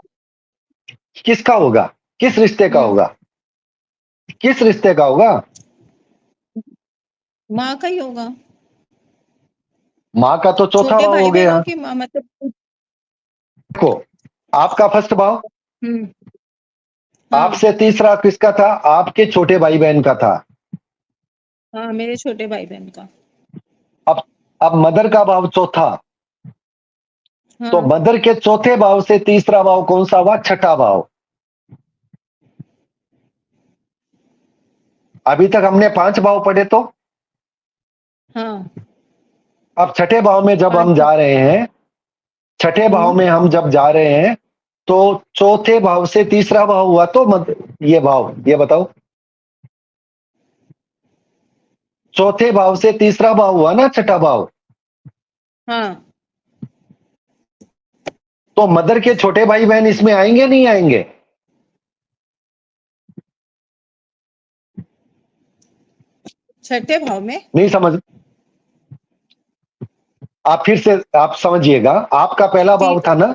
किसका होगा? किस रिश्ते का होगा? किस रिश्ते का होगा? माँ का ही होगा। माँ का तो चौथा छोटे भाव हो भाई गया। बहनों की माँ मतलब। देखो, आपका फर्स्ट भाव, हम्म। हाँ आपसे तीसरा किसका था? आपके छोटे भाई बहन का था। हाँ मेरे छोटे भाई बहन का। अब अब मदर का भाव चौथा। तो हाँ मदर के चौथे भाव से तीसरा भाव कौन सा हुआ? छठा भाव। अभी तक हमने 5 भाव पढ़े तो हाँ। अब छठे भाव में जब हम पांच। जा रहे हैं, छठे भाव में हम जब जा रहे हैं तो चौथे भाव से तीसरा भाव हुआ तो ये भाव, ये बताओ। चौथे भाव से तीसरा भाव हुआ ना, छठा भाव। हाँ तो मदर के छोटे भाई बहन इसमें आएंगे नहीं आएंगे? छठे भाव में। नहीं समझ? आप फिर से आप समझिएगा। आपका पहला भाव था ना?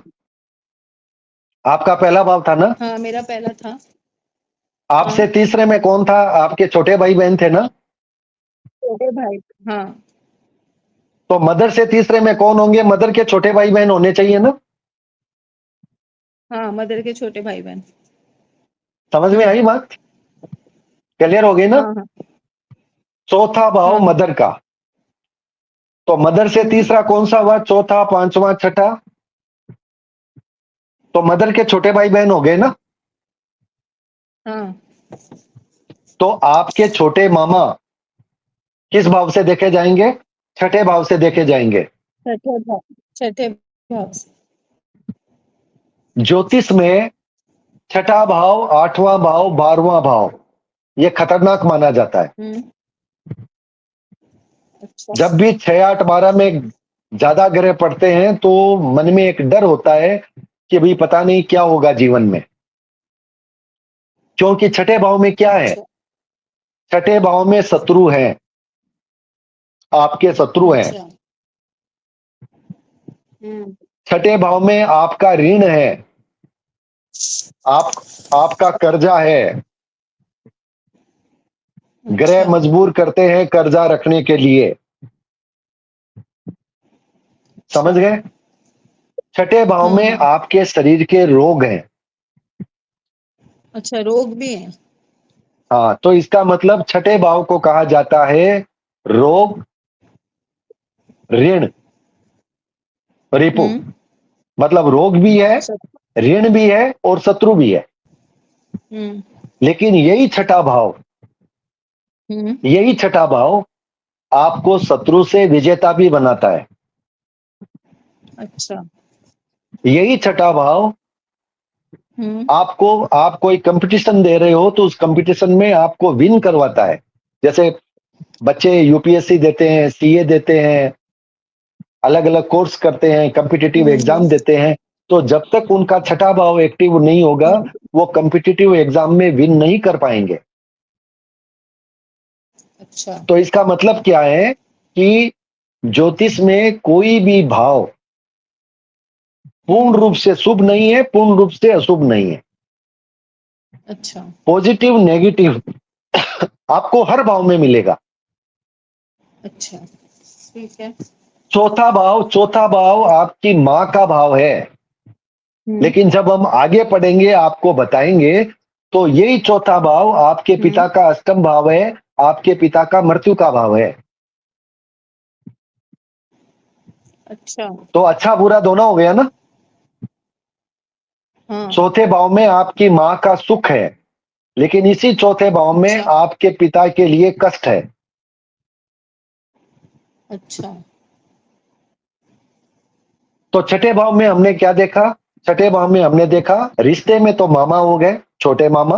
आपका पहला भाव था ना? हाँ मेरा पहला था। हाँ आपसे तीसरे में कौन था? आपके छोटे भाई बहन थे ना? छोटे भाई। हाँ तो मदर से तीसरे में कौन होंगे? मदर के छोटे भाई बहन होने चाहिए ना? हाँ मदर के छोटे भाई बहन। समझ में आई बात? क्लियर हो गई ना? हाँ हाँ चौथा भाव हाँ। मदर का। तो मदर से तीसरा कौन सा हुआ? चौथा, पांचवा, छठा। तो मदर के छोटे भाई बहन हो गए ना? हाँ तो आपके छोटे मामा किस भाव से देखे जाएंगे? छठे भाव से देखे जाएंगे। छठे भाव, छठे भाव से। ज्योतिष में छठा भाव, आठवां भाव, 12वां भाव ये खतरनाक माना जाता है। अच्छा। जब भी 6, 8, 12 में ज्यादा ग्रह पड़ते हैं तो मन में एक डर होता है कि भाई पता नहीं क्या होगा जीवन में, क्योंकि छठे भाव में क्या है? अच्छा। छठे भाव में शत्रु हैं, आपके शत्रु हैं। अच्छा। हम्म। छठे भाव में आपका ऋण है, आप आपका कर्जा है। ग्रह अच्छा। मजबूर करते हैं कर्जा रखने के लिए, समझ अच्छा। गए? छठे भाव में हाँ। आपके शरीर के रोग हैं। अच्छा, रोग भी है। हाँ, तो इसका मतलब छठे भाव को कहा जाता है रोग, ऋण, रिपु। हम्म। मतलब रोग भी है, सब। ऋण भी है और शत्रु भी है। हम्म। लेकिन हम्म। यही छठा भाव आपको शत्रु से विजेता भी बनाता है। अच्छा। यही छठा भाव हम्म। आपको, आप कोई कंपटीशन दे रहे हो तो उस कंपटीशन में आपको विन करवाता है। जैसे बच्चे यूपीएससी देते हैं, सीए देते हैं, अलग अलग कोर्स करते हैं, कॉम्पिटिटिव हम्म। एग्जाम देते हैं, तो जब तक उनका छठा भाव एक्टिव नहीं होगा हम्म। वो कॉम्पिटिटिव एग्जाम में विन नहीं कर पाएंगे। अच्छा। तो इसका मतलब क्या है कि ज्योतिष में कोई भी भाव पूर्ण हम्म। रूप से शुभ नहीं है, पूर्ण रूप से अशुभ नहीं है। अच्छा। पॉजिटिव नेगेटिव आपको हर भाव में मिलेगा। अच्छा। ठीक है। चौथा भाव आपकी मां का भाव है। हम्म। लेकिन जब हम आगे पढ़ेंगे आपको बताएंगे तो यही चौथा भाव आपके हम्म। पिता का अष्टम भाव है, आपके पिता का मृत्यु का भाव है। अच्छा। तो अच्छा बुरा दोनों हो गया ना। हाँ। चौथे भाव में आपकी मां का सुख है, लेकिन इसी चौथे भाव में अच्छा। आपके पिता के लिए कष्ट है। अच्छा। तो छठे भाव में हमने क्या देखा? छठे भाव में हमने देखा रिश्ते में तो मामा हो गए, छोटे मामा,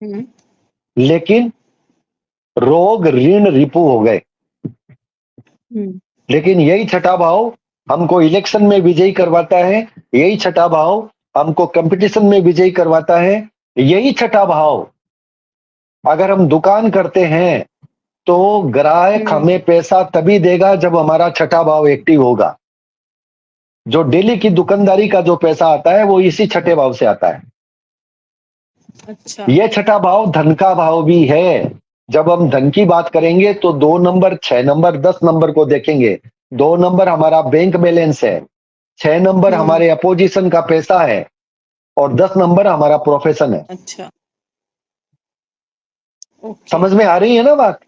हम्म। लेकिन रोग ऋण रिपु हो गए। हम्म। लेकिन यही छठा भाव हमको इलेक्शन में विजयी करवाता है, यही छठा भाव हमको कंपटीशन में विजयी करवाता है। यही छठा भाव अगर हम दुकान करते हैं तो ग्राहक हम्म। हमें पैसा तभी देगा जब हमारा छठा भाव एक्टिव होगा। जो डेली की दुकानदारी का जो पैसा आता है वो इसी छठे भाव से आता है। अच्छा। ये छठा भाव धन का भाव भी है। जब हम धन की बात करेंगे तो 2 नंबर, 6 नंबर, 10 नंबर को देखेंगे। 2 नंबर हमारा बैंक बैलेंस है, 6 नंबर हम्म। हमारे अपोजिशन का पैसा है और 10 नंबर हमारा प्रोफेशन है। अच्छा। ओके। समझ में आ रही है ना बात?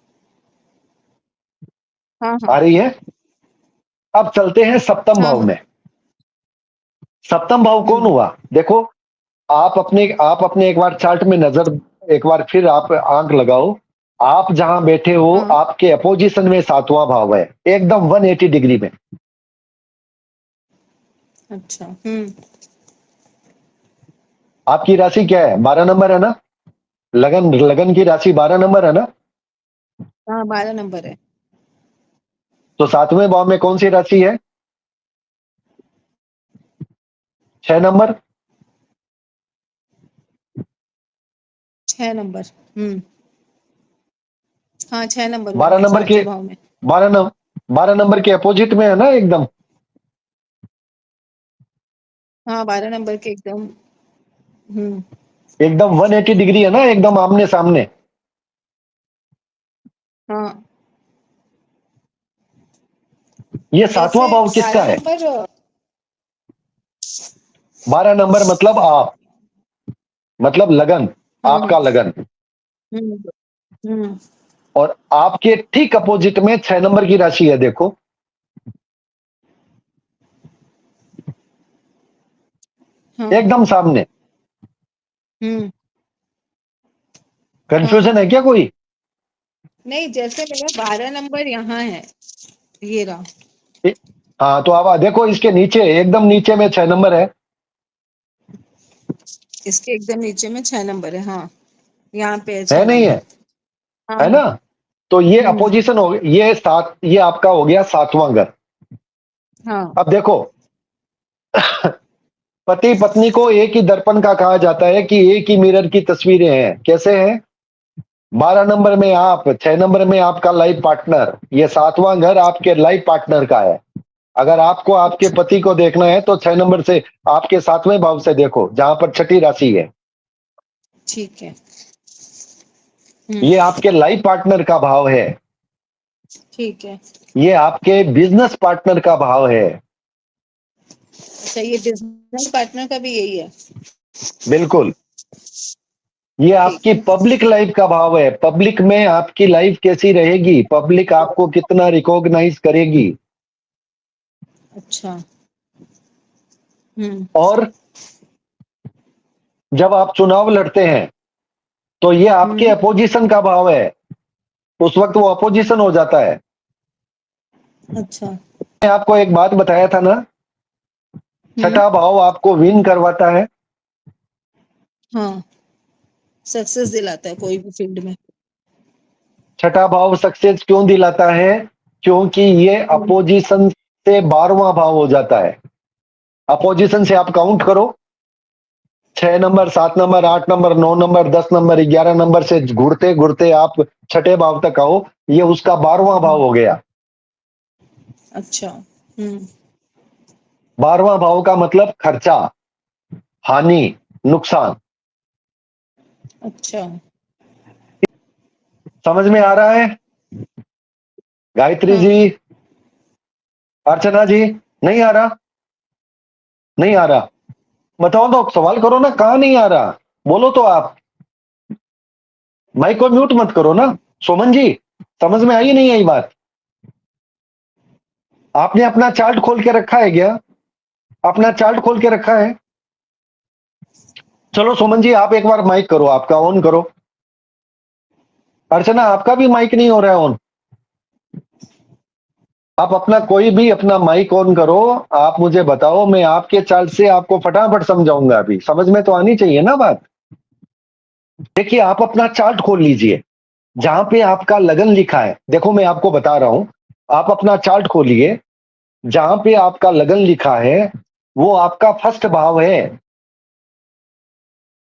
हाँ आ हाँ। रही है। अब चलते हैं सप्तम हाँ भाव हाँ। में। सप्तम भाव कौन हम्म। हुआ? देखो, आप अपने एक बार चार्ट में नजर, एक बार फिर आप आंख लगाओ। आप जहां बैठे हो हाँ। आपके अपोजिशन में सातवां भाव है, एकदम 180 डिग्री में। अच्छा। हम्म। आपकी राशि क्या है? 12 नंबर है ना। लगन लगन की राशि 12 नंबर है ना। हाँ, 12 नंबर है। तो सातवें भाव में कौन सी राशि है? 6 नंबर। 6 नंबर। हम्म। हाँ, 6 नंबर हो बारह गया नंबर के सातवें भाव में। 12 नंबर के अपोजिट में है ना एकदम। हाँ, 12 नंबर के एकदम। हम्म। एकदम 180 डिग्री है ना, एकदम आमने सामने। हाँ। ये सातवां वैसे भाव किसका बारह है? नंबर 12 नंबर मतलब आप, मतलब लगन, हाँ हाँ। आपका लगन। हम्म। हम्म। और आपके ठीक अपोजिट में 6 नंबर की राशि है, देखो हाँ। एकदम सामने। हम्म। हाँ। कंफ्यूजन है क्या कोई? नहीं, जैसे मेरा 12 नंबर यहाँ है, ये रहा। ए- हाँ, तो अब देखो इसके नीचे, एकदम नीचे में 6 नंबर है। इसके एकदम नीचे में 6 नंबर है। हाँ, यहाँ पे है है छह नहीं है? नंबर हाँ है हाँ। ना? तो ये अपोजिशन हो गया, ये आपका हो गया 7वां घर। हाँ अब देखो पति पत्नी को एक ही दर्पण का कहा जाता है कि एक ही मिरर की तस्वीरें हैं। कैसे हैं? 12 नंबर में आप, 6 नंबर में आपका लाइफ पार्टनर, ये 7वां घर आपके लाइफ पार्टनर का है। अगर आपको आपके पति को देखना है तो 6 नंबर से आपके 7वें भाव से देखो, जहां पर छठी राशि है। ठीक है। ये आपके लाइफ पार्टनर का भाव है, ठीक है। ये आपके बिजनेस पार्टनर का भाव है। अच्छा, ये बिजनेस पार्टनर का भी यही है? बिल्कुल। ये आपकी पब्लिक लाइफ का भाव है। पब्लिक में आपकी लाइफ कैसी रहेगी, पब्लिक आपको कितना रिकॉग्नाइज करेगी। अच्छा। और जब आप चुनाव लड़ते हैं तो ये आपके अपोजिशन का भाव है, उस वक्त वो अपोजिशन हो जाता है। अच्छा। मैं आपको एक बात बताया था ना, छठा भाव आपको विन करवाता है। हाँ, सक्सेस दिलाता है कोई भी फील्ड में। छठा भाव सक्सेस क्यों दिलाता है? क्योंकि ये अपोजिशन से 12वां भाव हो जाता है। अपोजिशन से आप काउंट करो, 6 number, 7 number, 8 number, 9 number, 10 number, 11 number से घुरते घुरते आप छठे भाव तक आओ, ये उसका 12वां भाव हो गया। अच्छा। 12वां भाव का मतलब खर्चा, हानि, नुकसान। अच्छा। समझ में आ रहा है? गायत्री जी, अर्चना जी, नहीं आ रहा? नहीं आ रहा? बताओ तो, सवाल करो ना, कहां नहीं आ रहा? बोलो तो आप, माइक को म्यूट मत करो ना। सोमन जी, समझ में आई नहीं आई बात? आपने अपना चार्ट खोल के रखा है क्या? अपना चार्ट खोल के रखा है? चलो सोमन जी, आप एक बार माइक करो, आपका ऑन करो। अर्चना, आपका भी माइक नहीं हो रहा है ऑन। आप अपना कोई भी अपना माइक ऑन करो, आप मुझे बताओ, मैं आपके चार्ट से आपको फटाफट समझाऊंगा। अभी समझ में तो आनी चाहिए ना बात। देखिए, आप अपना चार्ट खोल लीजिए, जहां पे आपका लगन लिखा है। देखो मैं आपको बता रहा हूं, आप अपना चार्ट खोलिए, जहां पे आपका लगन लिखा है वो आपका फर्स्ट भाव है।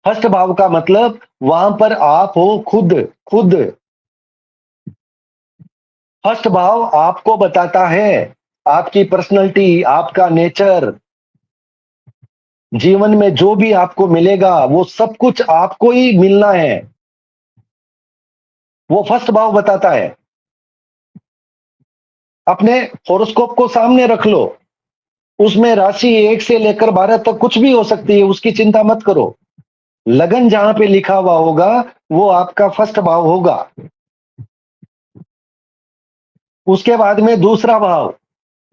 फर्स्ट भाव का मतलब वहां पर आप हो खुद। खुद फर्स्ट भाव आपको बताता है आपकी पर्सनैलिटी, आपका नेचर, जीवन में जो भी आपको मिलेगा वो सब कुछ आपको ही मिलना है, वो फर्स्ट भाव बताता है। अपने हॉरोस्कोप को सामने रख लो, उसमें राशि 1 से लेकर 12 तक कुछ भी हो सकती है, उसकी चिंता मत करो। लगन जहां पे लिखा हुआ होगा वो आपका फर्स्ट भाव होगा। उसके बाद में दूसरा भाव,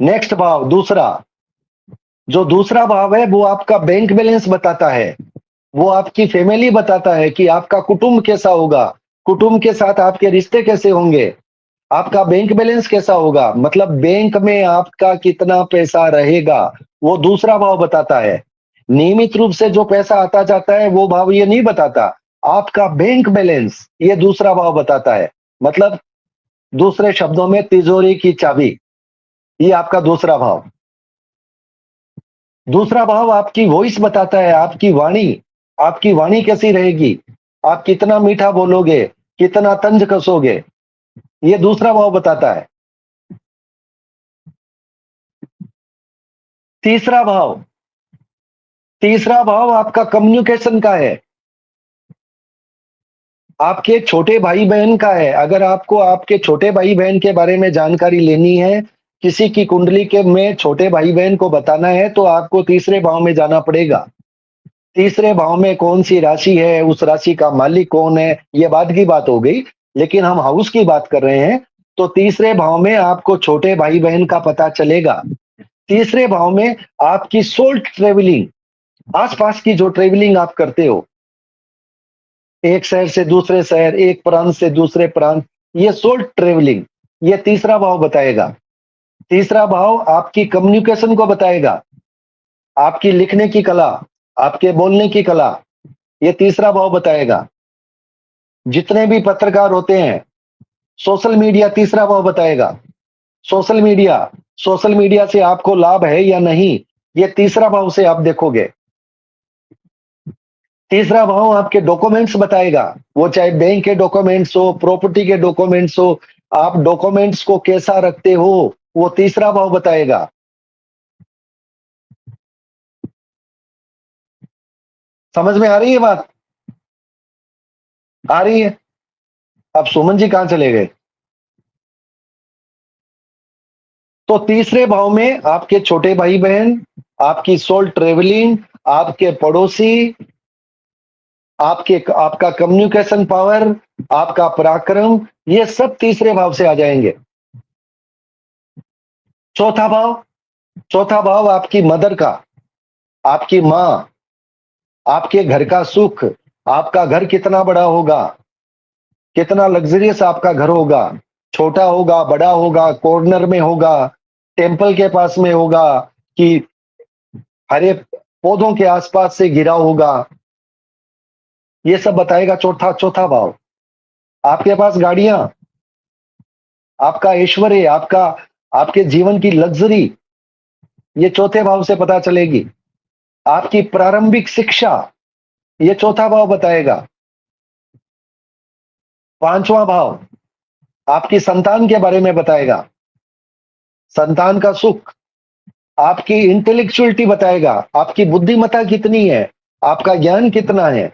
नेक्स्ट भाव दूसरा, जो दूसरा भाव है वो आपका बैंक बैलेंस बताता है, वो आपकी फैमिली बताता है कि आपका कुटुंब कैसा होगा, कुटुंब के साथ आपके रिश्ते कैसे होंगे, आपका बैंक बैलेंस कैसा होगा, मतलब बैंक में आपका कितना पैसा रहेगा, वो दूसरा भाव बताता है। नियमित रूप से जो पैसा आता जाता है वो भाव ये नहीं बताता। आपका बैंक बैलेंस ये दूसरा भाव बताता है। मतलब दूसरे शब्दों में तिजोरी की चाबी, ये आपका दूसरा भाव। दूसरा भाव आपकी वॉइस बताता है, आपकी वाणी, आपकी वाणी कैसी रहेगी, आप कितना मीठा बोलोगे, कितना तंज कसोगे, ये दूसरा भाव बताता है। तीसरा भाव, तीसरा भाव आपका कम्युनिकेशन का है, आपके छोटे भाई बहन का है। अगर आपको आपके छोटे भाई बहन के बारे में जानकारी लेनी है, किसी की कुंडली के में छोटे भाई बहन को बताना है, तो आपको तीसरे भाव में जाना पड़ेगा। तीसरे भाव में कौन सी राशि है, उस राशि का मालिक कौन है, ये बाद की बात हो गई, लेकिन हम हाउस की बात कर रहे हैं। तो तीसरे भाव में आपको छोटे भाई बहन का पता चलेगा। तीसरे भाव में आपकी सोल ट्रेवलिंग, आसपास की जो ट्रेवलिंग आप करते हो, एक शहर से दूसरे शहर, एक प्रांत से दूसरे प्रांत, ये सोल ट्रेवलिंग, ये तीसरा भाव बताएगा। तीसरा भाव आपकी कम्युनिकेशन को बताएगा, आपकी लिखने की कला, आपके बोलने की कला, ये तीसरा भाव बताएगा। जितने भी पत्रकार होते हैं सोशल मीडिया तीसरा भाव बताएगा। सोशल मीडिया से आपको लाभ है या नहीं, ये तीसरा भाव से आप देखोगे। तीसरा भाव आपके डॉक्यूमेंट्स बताएगा, वो चाहे बैंक के डॉक्यूमेंट्स हो, प्रॉपर्टी के डॉक्यूमेंट्स हो, आप डॉक्यूमेंट्स को कैसा रखते हो, वो तीसरा भाव बताएगा। समझ में आ रही है बात? आ रही है? अब सुमन जी कहां चले गए? तो तीसरे भाव में आपके छोटे भाई बहन, आपकी सोल ट्रेवलिंग, आपके पड़ोसी, आपका कम्युनिकेशन पावर, आपका पराक्रम, ये सब तीसरे भाव से आ जाएंगे। चौथा भाव आपकी मदर का, आपकी मां, आपके घर का सुख, आपका घर कितना बड़ा होगा, कितना लग्जरियस आपका घर होगा, छोटा होगा, बड़ा होगा, कॉर्नर में होगा, टेंपल के पास में होगा, कि हरे पौधों के आसपास से घिरा होगा, ये सब बताएगा चौथा भाव। आपके पास गाड़ियां, आपका ऐश्वर्य, आपके जीवन की लग्जरी, ये चौथे भाव से पता चलेगी। आपकी प्रारंभिक शिक्षा, ये चौथा भाव बताएगा। पांचवा भाव आपकी संतान के बारे में बताएगा, संतान का सुख, आपकी इंटेलेक्चुअलिटी बताएगा, आपकी बुद्धिमत्ता कितनी है, आपका ज्ञान कितना है,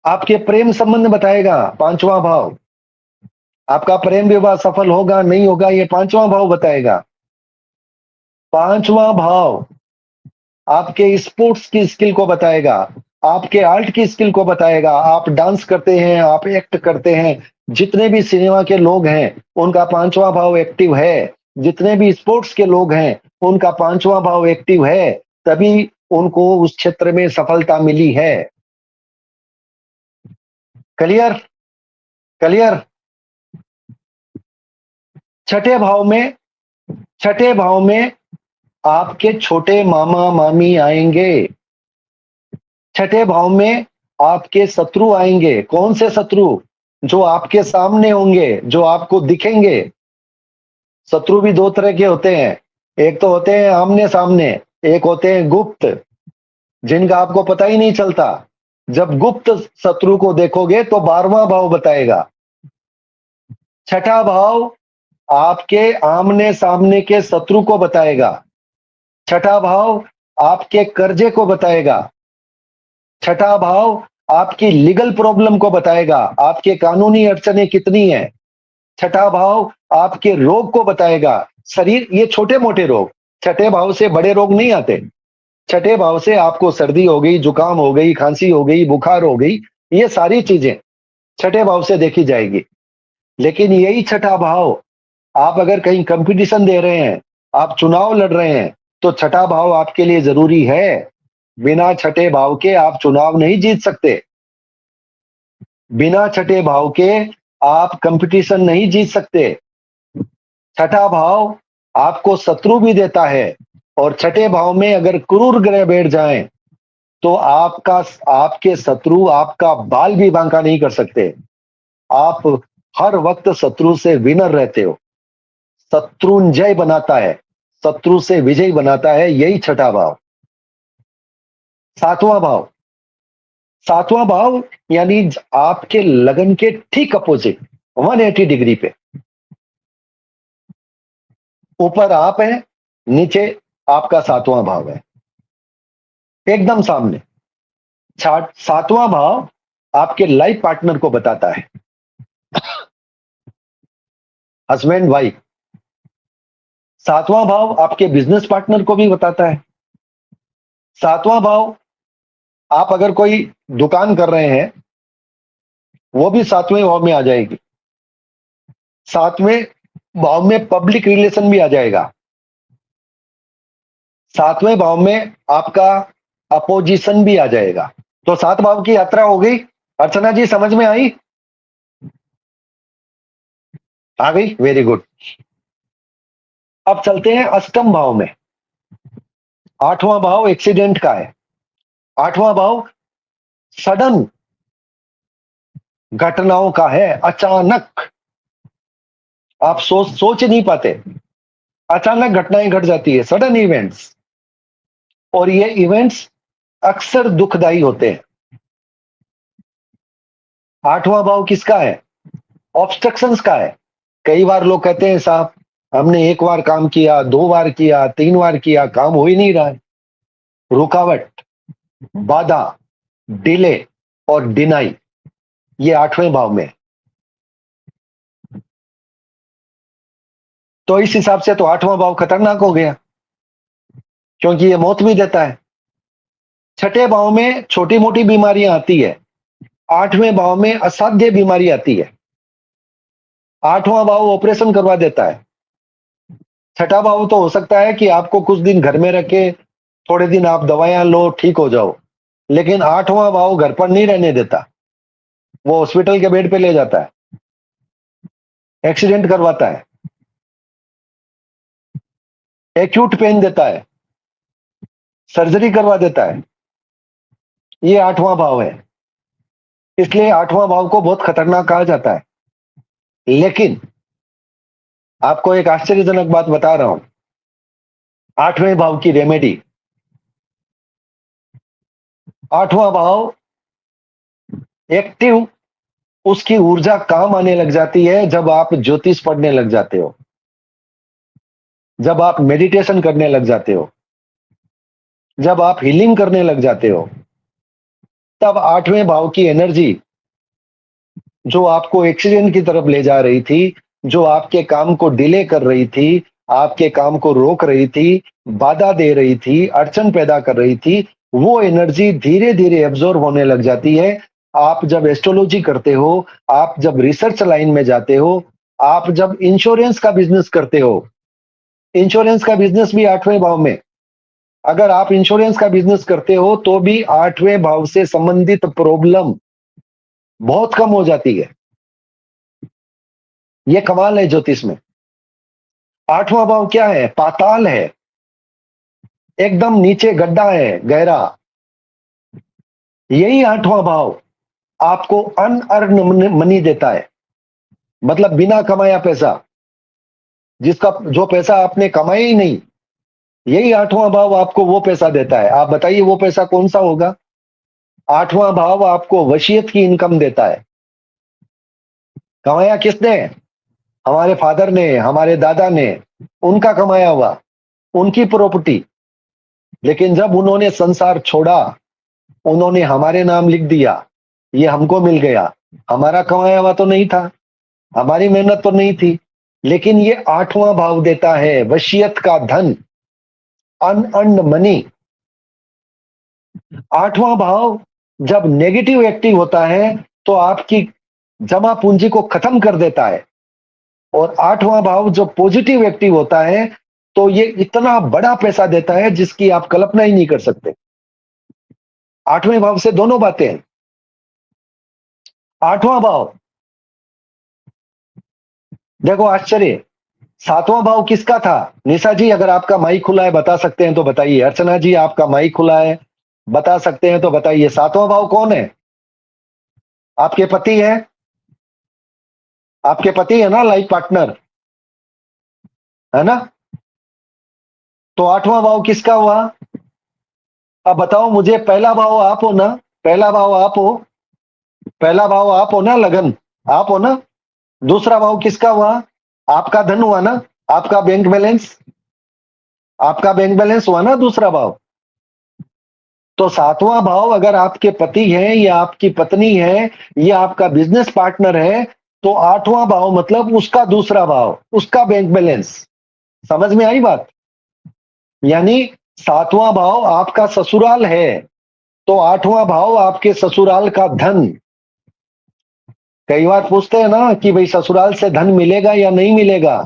आपके प्रेम संबंध बताएगा पांचवा भाव, आपका प्रेम विवाह सफल होगा नहीं होगा, ये पांचवा भाव बताएगा। पांचवा भाव आपके स्पोर्ट्स की स्किल को बताएगा, आपके आर्ट की स्किल को बताएगा, आप डांस करते हैं, आप एक्ट करते हैं, जितने भी सिनेमा के लोग हैं उनका पांचवा भाव एक्टिव है, जितने भी स्पोर्ट्स के लोग हैं उनका पांचवा भाव एक्टिव है, तभी उनको उस क्षेत्र में सफलता मिली है। क्लियर? क्लियर? छठे भाव में आपके छोटे मामा मामी आएंगे। छठे भाव में आपके शत्रु आएंगे। कौन से शत्रु? जो आपके सामने होंगे, जो आपको दिखेंगे। शत्रु भी दो तरह के होते हैं, एक तो होते हैं आमने सामने, एक होते हैं गुप्त, जिनका आपको पता ही नहीं चलता। जब गुप्त शत्रु को देखोगे तो 12वां भाव बताएगा। छठा भाव आपके आमने सामने के शत्रु को बताएगा। छठा भाव आपके कर्जे को बताएगा। छठा भाव आपकी लीगल प्रॉब्लम को बताएगा, आपके कानूनी अड़चने कितनी है। छठा भाव आपके रोग को बताएगा। शरीर, ये छोटे मोटे रोग, छठे भाव से बड़े रोग नहीं आते। छठे भाव से आपको सर्दी हो गई, जुकाम हो गई, खांसी हो गई, बुखार हो गई, ये सारी चीजें छठे भाव से देखी जाएगी। लेकिन यही छठा भाव, आप अगर कहीं कंपटीशन दे रहे हैं, आप चुनाव लड़ रहे हैं, तो छठा भाव आपके लिए जरूरी है। बिना छठे भाव के आप चुनाव नहीं जीत सकते। बिना छठे भाव के आप कंपटीशन नहीं जीत सकते। छठा भाव आपको शत्रु भी देता है, और छठे भाव में अगर क्रूर ग्रह बैठ जाएं तो आपके शत्रु आपका बाल भी बांका नहीं कर सकते। आप हर वक्त शत्रु से विनर रहते हो। शत्रुंजय बनाता है, शत्रु से विजय बनाता है, यही छठा भाव। सातवां भाव यानी आपके लगन के ठीक अपोजिट, 180 डिग्री पे। ऊपर आप है, नीचे आपका सातवां भाव है, एकदम सामने। सातवां भाव आपके लाइफ पार्टनर को बताता है, हस्बैंड वाइफ। सातवां भाव आपके बिजनेस पार्टनर को भी बताता है। सातवां भाव, आप अगर कोई दुकान कर रहे हैं, वो भी सातवें भाव में आ जाएगी। सातवें भाव में पब्लिक रिलेशन भी आ जाएगा। सातवें भाव में आपका अपोजिशन भी आ जाएगा। तो 7 भाव की यात्रा हो गई। अर्चना जी समझ में आई? आ गई, वेरी गुड। अब चलते हैं अष्टम भाव में। 8वां भाव एक्सीडेंट का है। 8वां भाव सडन घटनाओं का है। अचानक आप सोच नहीं पाते, अचानक घटनाएं घट जाती है, सडन इवेंट्स। और ये इवेंट्स अक्सर दुखदाई होते हैं। आठवां भाव किसका है? ऑब्स्ट्रक्शंस का है। कई बार लोग कहते हैं साहब हमने एक बार काम किया, 2 बार किया, 3 बार किया, काम हो ही नहीं रहा है। रुकावट, बाधा, डिले और डिनाई, ये आठवें भाव में। तो इस हिसाब से तो आठवां भाव खतरनाक हो गया, क्योंकि ये मौत भी देता है। छठे भाव में छोटी मोटी बीमारियां आती है, आठवें भाव में असाध्य बीमारी आती है। आठवां भाव ऑपरेशन करवा देता है। छठा भाव तो हो सकता है कि आपको कुछ दिन घर में रखे, थोड़े दिन आप दवाइयां लो, ठीक हो जाओ। लेकिन आठवां भाव घर पर नहीं रहने देता, वो हॉस्पिटल के बेड पे ले जाता है, एक्सीडेंट करवाता है, एक्यूट पेन देता है, सर्जरी करवा देता है। ये आठवां भाव है। इसलिए आठवां भाव को बहुत खतरनाक कहा जाता है। लेकिन आपको एक आश्चर्यजनक बात बता रहा हूं, आठवें भाव की रेमेडी। आठवां भाव एक्टिव, उसकी ऊर्जा काम आने लग जाती है जब आप ज्योतिष पढ़ने लग जाते हो, जब आप मेडिटेशन करने लग जाते हो, जब आप हीलिंग करने लग जाते हो। तब आठवें भाव की एनर्जी जो आपको एक्सीडेंट की तरफ ले जा रही थी, जो आपके काम को डिले कर रही थी, आपके काम को रोक रही थी, बाधा दे रही थी, अड़चन पैदा कर रही थी, वो एनर्जी धीरे धीरे एब्जॉर्ब होने लग जाती है। आप जब एस्ट्रोलॉजी करते हो, आप जब रिसर्च लाइन में जाते हो, आप जब इंश्योरेंस का बिजनेस करते हो, इंश्योरेंस का बिजनेस भी आठवें भाव में। अगर आप इंश्योरेंस का बिजनेस करते हो तो भी आठवें भाव से संबंधित प्रॉब्लम बहुत कम हो जाती है। ये कमाल है ज्योतिष में। आठवां भाव क्या है? पाताल है, एकदम नीचे गड्ढा है, गहरा। यही आठवां भाव आपको अनअर्न मनी देता है, मतलब बिना कमाया पैसा, जिसका जो पैसा आपने कमाया ही नहीं, यही आठवां भाव आपको वो पैसा देता है। आप बताइए वो पैसा कौन सा होगा? आठवां भाव आपको वशीयत की इनकम देता है। कमाया किसने? हमारे फादर ने, हमारे दादा ने, उनका कमाया हुआ, उनकी प्रॉपर्टी। लेकिन जब उन्होंने संसार छोड़ा, उन्होंने हमारे नाम लिख दिया, ये हमको मिल गया। हमारा कमाया हुआ तो नहीं था, हमारी मेहनत तो नहीं थी, लेकिन ये आठवां भाव देता है वशीयत का धन, अनअर्न्ड मनी। आठवां भाव जब नेगेटिव एक्टिव होता है तो आपकी जमा पूंजी को खत्म कर देता है, और आठवां भाव जो पॉजिटिव एक्टिव होता है तो ये इतना बड़ा पैसा देता है जिसकी आप कल्पना ही नहीं कर सकते। आठवें भाव से दोनों बातें हैं। आठवां भाव, देखो आश्चर्य, सातवां भाव किसका था? निशा जी अगर आपका माइक खुला है बता सकते हैं तो बताइए। अर्चना जी आपका माइक खुला है, बता सकते हैं तो बताइए। सातवां भाव कौन है? आपके पति है, आपके पति है ना, लाइफ पार्टनर है ना? तो आठवां भाव किसका हुआ? अब बताओ मुझे, पहला भाव आप हो ना? पहला भाव आप हो, पहला भाव आप हो ना, लगन आप हो ना? दूसरा भाव किसका हुआ? आपका धन हुआ ना, आपका बैंक बैलेंस, आपका बैंक बैलेंस हुआ ना दूसरा भाव। तो सातवां भाव अगर आपके पति है या आपकी पत्नी है या आपका बिजनेस पार्टनर है, तो आठवां भाव मतलब उसका दूसरा भाव, उसका बैंक बैलेंस। समझ में आई बात? यानी सातवां भाव आपका ससुराल है, तो आठवां भाव आपके ससुराल का धन। कई बार पूछते हैं ना कि भाई ससुराल से धन मिलेगा या नहीं मिलेगा,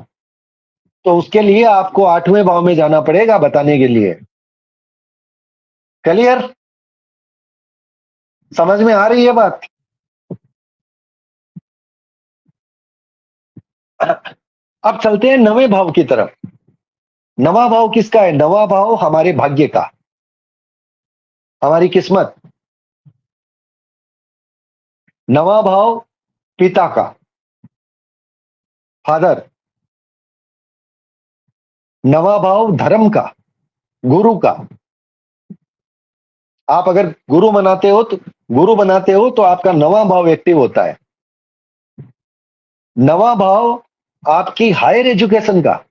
तो उसके लिए आपको आठवें भाव में जाना पड़ेगा बताने के लिए। क्लियर? समझ में आ रही है बात? अब चलते हैं नवें भाव की तरफ। नवा भाव किसका है? नवा भाव हमारे भाग्य का, हमारी किस्मत। नवा भाव पिता का, फादर। नवा भाव धर्म का, गुरु का। आप अगर गुरु बनाते हो तो आपका नवा भाव एक्टिव होता है। नवा भाव आपकी हायर एजुकेशन का।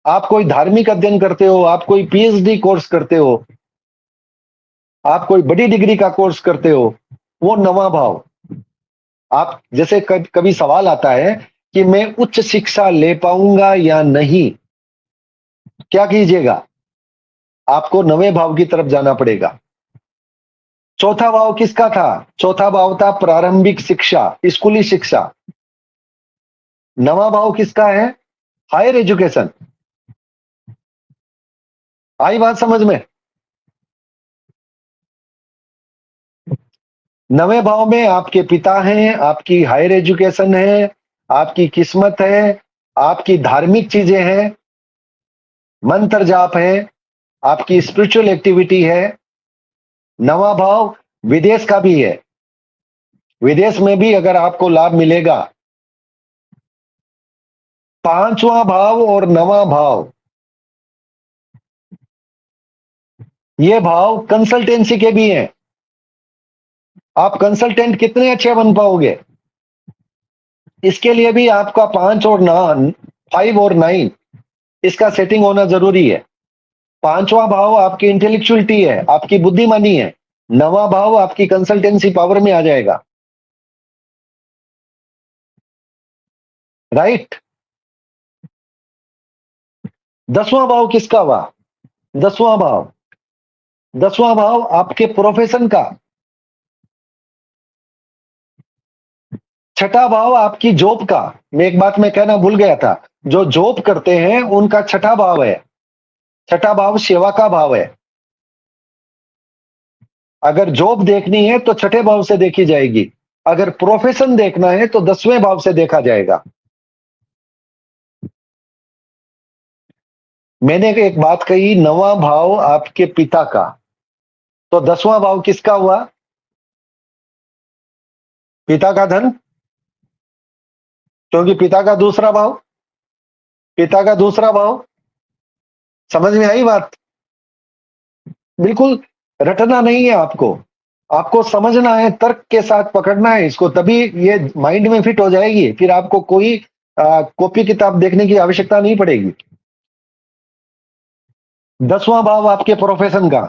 आप कोई धार्मिक अध्ययन करते हो, आप कोई पीएचडी कोर्स करते हो, आप कोई बड़ी डिग्री का कोर्स करते हो, वो नवा भाव। आप जैसे कभी सवाल आता है कि मैं उच्च शिक्षा ले पाऊंगा या नहीं, क्या कीजिएगा? आपको नवे भाव की तरफ जाना पड़ेगा। चौथा भाव किसका था? चौथा भाव था प्रारंभिक शिक्षा, स्कूली शिक्षा। नवा भाव किसका है? Higher education. आई बात समझ में? नवे भाव में आपके पिता हैं, आपकी हायर एजुकेशन है, आपकी किस्मत है, आपकी धार्मिक चीजें हैं, मंत्र जाप है, आपकी स्पिरिचुअल एक्टिविटी है। नवा भाव विदेश का भी है। विदेश में भी अगर आपको लाभ मिलेगा। पांचवा भाव और नवा भाव, ये भाव कंसल्टेंसी के भी हैं। आप कंसल्टेंट कितने अच्छे बन पाओगे, इसके लिए भी आपका 5 और 5 और 9 इसका सेटिंग होना जरूरी है। पांचवा भाव आपकी इंटेलेक्चुअलिटी है, आपकी बुद्धिमानी है। नवा भाव आपकी कंसल्टेंसी पावर में आ जाएगा। राइट। 10वां भाव किसका हुआ? 10वां भाव, 10वां भाव आपके प्रोफेशन का। छठा भाव आपकी जॉब का। मैं एक बात मैं कहना भूल गया था, जो जॉब करते हैं उनका छठा भाव है। छठा भाव सेवा का भाव है। अगर जॉब देखनी है तो छठे भाव से देखी जाएगी, अगर प्रोफेशन देखना है तो 10वें भाव से देखा जाएगा। मैंने एक बात कही, नवा भाव आपके पिता का, तो 10वां भाव किसका हुआ? पिता का धन, क्योंकि पिता का दूसरा भाव, पिता का दूसरा भाव। समझ में आई बात? बिल्कुल रटना नहीं है आपको, आपको समझना है, तर्क के साथ पकड़ना है इसको, तभी ये माइंड में फिट हो जाएगी। फिर आपको कोई कॉपी किताब देखने की आवश्यकता नहीं पड़ेगी। 10वां भाव आपके प्रोफेशन का।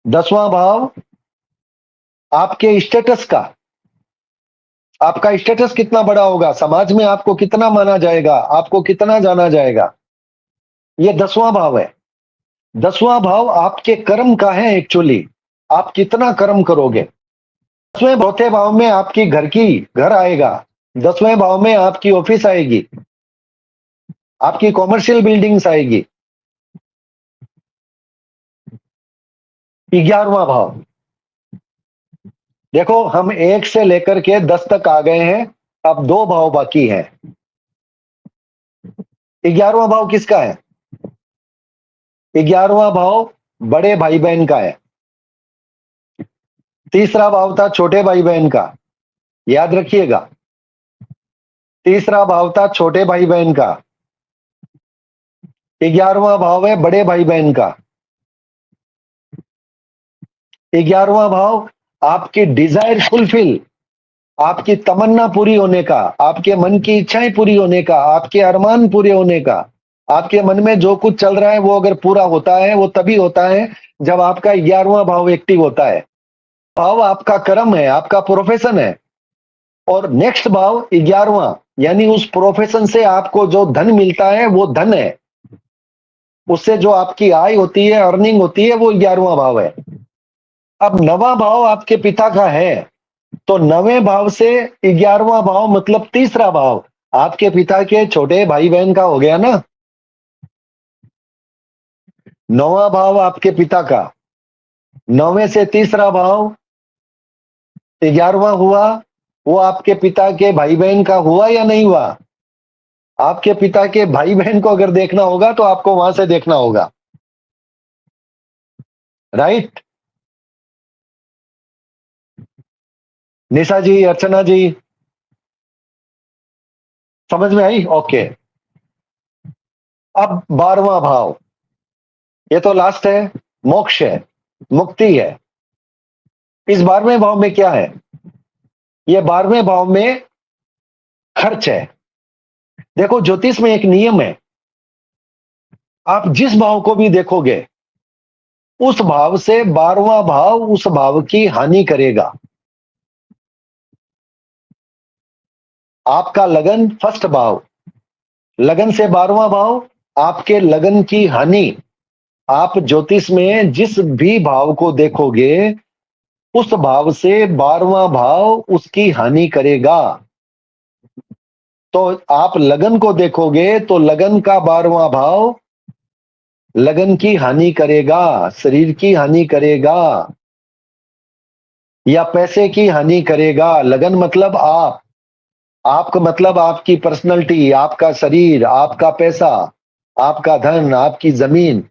10वां भाव आपके स्टेटस का। आपका स्टेटस कितना बड़ा होगा, समाज में आपको कितना माना जाएगा, आपको कितना जाना जाएगा, ये 10वां भाव है। 10वां भाव आपके कर्म का है एक्चुअली, आप कितना कर्म करोगे। 10वें चौथे भाव में आपकी घर आएगा। 10वें भाव में आपकी ऑफिस आएगी, आपकी कॉमर्शियल बिल्डिंग्स आएगी। 11वां भाव, देखो हम 1 से लेकर के 10 तक आ गए हैं, अब 2 भाव बाकी हैं। 11वां भाव किसका है? 11वां भाव बड़े भाई बहन का है। तीसरा भाव था छोटे भाई बहन का, याद रखिएगा। तीसरा भाव था छोटे भाई बहन का। 11वां भाव है बड़े भाई बहन का। 11वां भाव आपकी डिजायर फुलफिल, आपकी तमन्ना पूरी होने का, आपके मन की इच्छाएं पूरी होने का, आपके अरमान पूरे होने का। आपके मन में जो कुछ चल रहा है वो अगर पूरा होता है, वो तभी होता है जब आपका 11वां भाव एक्टिव होता है। भाव आपका कर्म है, आपका प्रोफेशन है। और नेक्स्ट भाव 11वां, यानी उस प्रोफेशन से आपको जो धन मिलता है वो धन है, उससे जो आपकी आय होती है, अर्निंग होती है, वो 11वां भाव है। अब नवा भाव आपके पिता का है, तो 9वें भाव से 11वां भाव मतलब तीसरा भाव आपके पिता के छोटे भाई बहन का हो गया ना। 9वां भाव आपके पिता का, 9वें से तीसरा भाव 11वां हुआ, वो आपके पिता के भाई बहन का हुआ या नहीं हुआ? आपके पिता के भाई बहन को अगर देखना होगा तो आपको वहां से देखना होगा। राइट। निशा जी, अर्चना जी, समझ में आई? ओके। अब 12वां भाव, ये तो लास्ट है, मोक्ष है, मुक्ति है। इस 12वें भाव में क्या है? ये 12वें भाव में खर्च है। देखो, ज्योतिष में एक नियम है, आप जिस भाव को भी देखोगे उस भाव से 12वां भाव उस भाव की हानि करेगा। आपका लगन फर्स्ट भाव, लगन से 12वां भाव, आपके लगन की हानि। आप ज्योतिष में जिस भी भाव को देखोगे उस भाव से 12वां भाव उसकी हानि करेगा। तो आप लगन को देखोगे तो लगन का 12वां भाव लगन की हानि करेगा, शरीर की हानि करेगा या पैसे की हानि करेगा। लगन मतलब आपका मतलब आपकी पर्सनैलिटी, आपका शरीर, आपका पैसा, आपका धन, आपकी जमीन।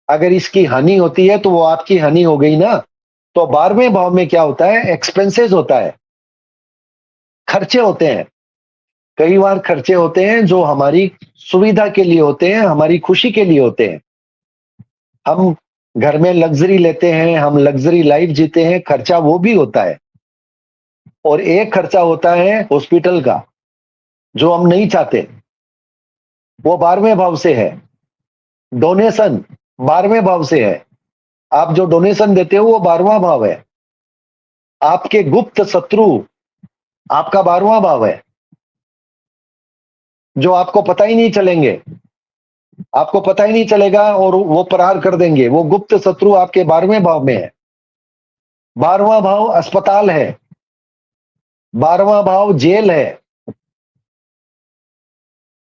अगर इसकी हानि होती है तो वो आपकी हानि हो गई ना। तो 12वें भाव में क्या होता है? एक्सपेंसेस होता है, खर्चे होते हैं। कई बार खर्चे होते हैं जो हमारी सुविधा के लिए होते हैं, हमारी खुशी के लिए होते हैं। हम घर में लग्जरी लेते हैं, हम लग्जरी लाइफ जीते हैं, खर्चा वो भी होता है। और एक खर्चा होता है हॉस्पिटल का, जो हम नहीं चाहते, वो 12वें भाव से है। डोनेशन 12वें भाव से है। आप जो डोनेशन देते हो वो 12वां भाव है। आपके गुप्त शत्रु आपका 12वां भाव है, जो आपको पता ही नहीं चलेंगे, आपको पता ही नहीं चलेगा और वो प्रहार कर देंगे। वो गुप्त शत्रु आपके 12वें भाव में है। 12वां भाव अस्पताल है, 12वां भाव जेल है।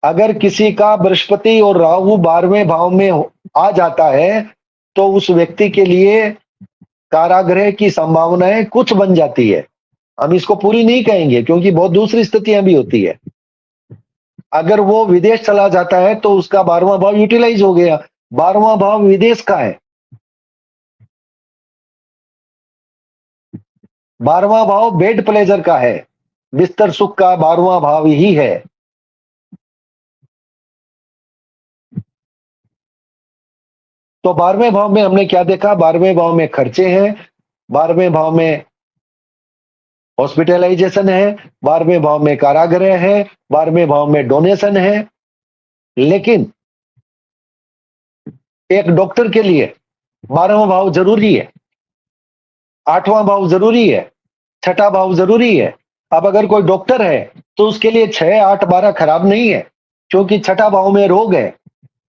अगर किसी का बृहस्पति और राहु 12वें भाव में आ जाता है तो उस व्यक्ति के लिए कारागृह की संभावनाएं कुछ बन जाती है। हम इसको पूरी नहीं कहेंगे क्योंकि बहुत दूसरी स्थितियां भी होती है। अगर वो विदेश चला जाता है तो उसका 12वां भाव यूटिलाइज हो गया। 12वां भाव विदेश का है। 12वां भाव बेड प्लेजर का है, बिस्तर सुख का 12वां भाव ही है। तो 12वें भाव में हमने क्या देखा? 12वें भाव में खर्चे हैं, 12वें भाव में हॉस्पिटलाइजेशन है, 12वें भाव में कारागृह है, 12वें भाव में डोनेशन है। लेकिन एक डॉक्टर के लिए 12वां भाव जरूरी है, 8वां भाव जरूरी है, 6ठा भाव जरूरी है। अब अगर कोई डॉक्टर है तो उसके लिए 6, 8, 12 खराब नहीं है, क्योंकि 6ठा भाव में रोग है,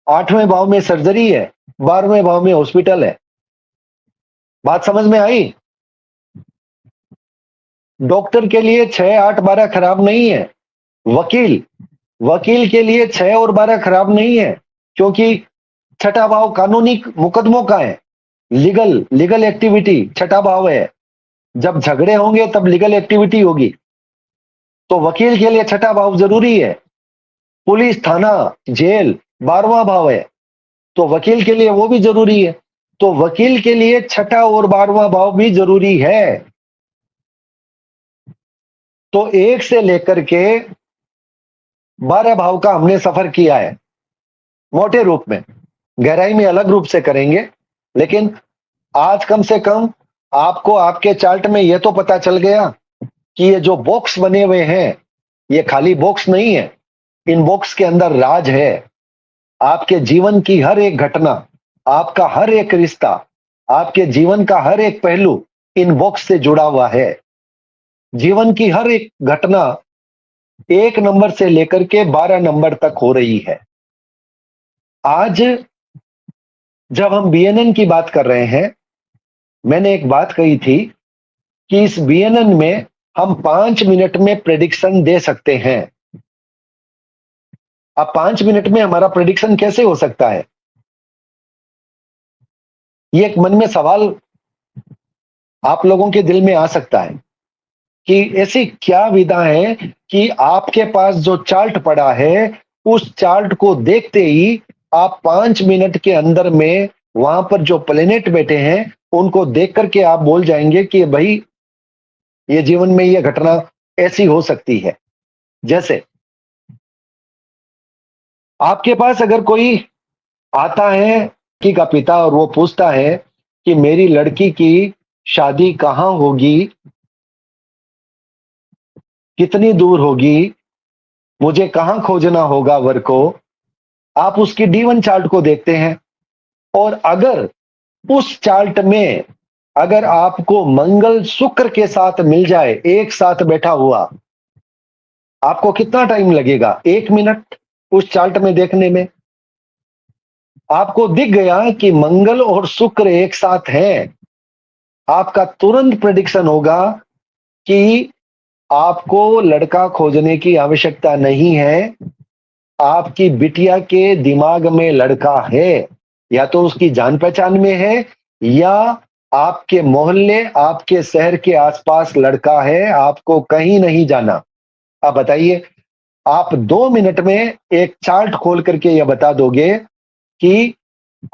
8वें भाव में सर्जरी है, 12वें भाव में हॉस्पिटल है। बात समझ में आई? डॉक्टर के लिए 6, 8, 12 खराब नहीं है। वकील वकील के लिए 6 और 12 खराब नहीं है, क्योंकि 6ठा भाव कानूनी मुकदमों का है। लीगल एक्टिविटी 6ठा भाव है। जब झगड़े होंगे तब लीगल एक्टिविटी होगी। तो वकील के लिए 6ठा भाव जरूरी है। पुलिस, थाना, जेल 12वां भाव है, तो वकील के लिए वो भी जरूरी है। तो वकील के लिए 6ठा और 12वां भाव भी जरूरी है। तो 1 से लेकर के 12 भाव का हमने सफर किया है, मोटे रूप में। गहराई में अलग रूप से करेंगे, लेकिन आज कम से कम आपको आपके चार्ट में यह तो पता चल गया कि ये जो बॉक्स बने हुए हैं ये खाली बॉक्स नहीं है। इन बॉक्स के अंदर राज है। आपके जीवन की हर एक घटना, आपका हर एक रिश्ता, आपके जीवन का हर एक पहलू इन बॉक्स से जुड़ा हुआ है। जीवन की हर एक घटना 1 नंबर से लेकर के 12 नंबर तक हो रही है। आज जब हम बीएनएन की बात कर रहे हैं, मैंने एक बात कही थी कि इस बीएनएन में हम 5 मिनट में प्रेडिक्शन दे सकते हैं। अब 5 मिनट में हमारा प्रेडिक्शन कैसे हो सकता है? ये एक मन में सवाल आप लोगों के दिल में आ सकता है कि ऐसी क्या विधा है कि आपके पास जो चार्ट पड़ा है उस चार्ट को देखते ही आप 5 मिनट के अंदर में वहां पर जो प्लेनेट बैठे हैं उनको देख करके आप बोल जाएंगे कि भाई ये जीवन में ये घटना ऐसी हो सकती है। जैसे आपके पास अगर कोई आता है लड़की का पिता और वो पूछता है कि मेरी लड़की की शादी कहाँ होगी, कितनी दूर होगी, मुझे कहाँ खोजना होगा वर को। आप उसकी D1 चार्ट को देखते हैं और अगर उस चार्ट में अगर आपको मंगल शुक्र के साथ मिल जाए एक साथ बैठा हुआ, आपको कितना टाइम लगेगा? 1 मिनट उस चार्ट में देखने में। आपको दिख गया कि मंगल और शुक्र एक साथ हैं, आपका तुरंत प्रेडिक्शन होगा कि आपको लड़का खोजने की आवश्यकता नहीं है, आपकी बिटिया के दिमाग में लड़का है, या तो उसकी जान पहचान में है या आपके मोहल्ले, आपके शहर के आसपास लड़का है, आपको कहीं नहीं जाना। आप बताइए, आप 2 मिनट में एक चार्ट खोल करके यह बता दोगे कि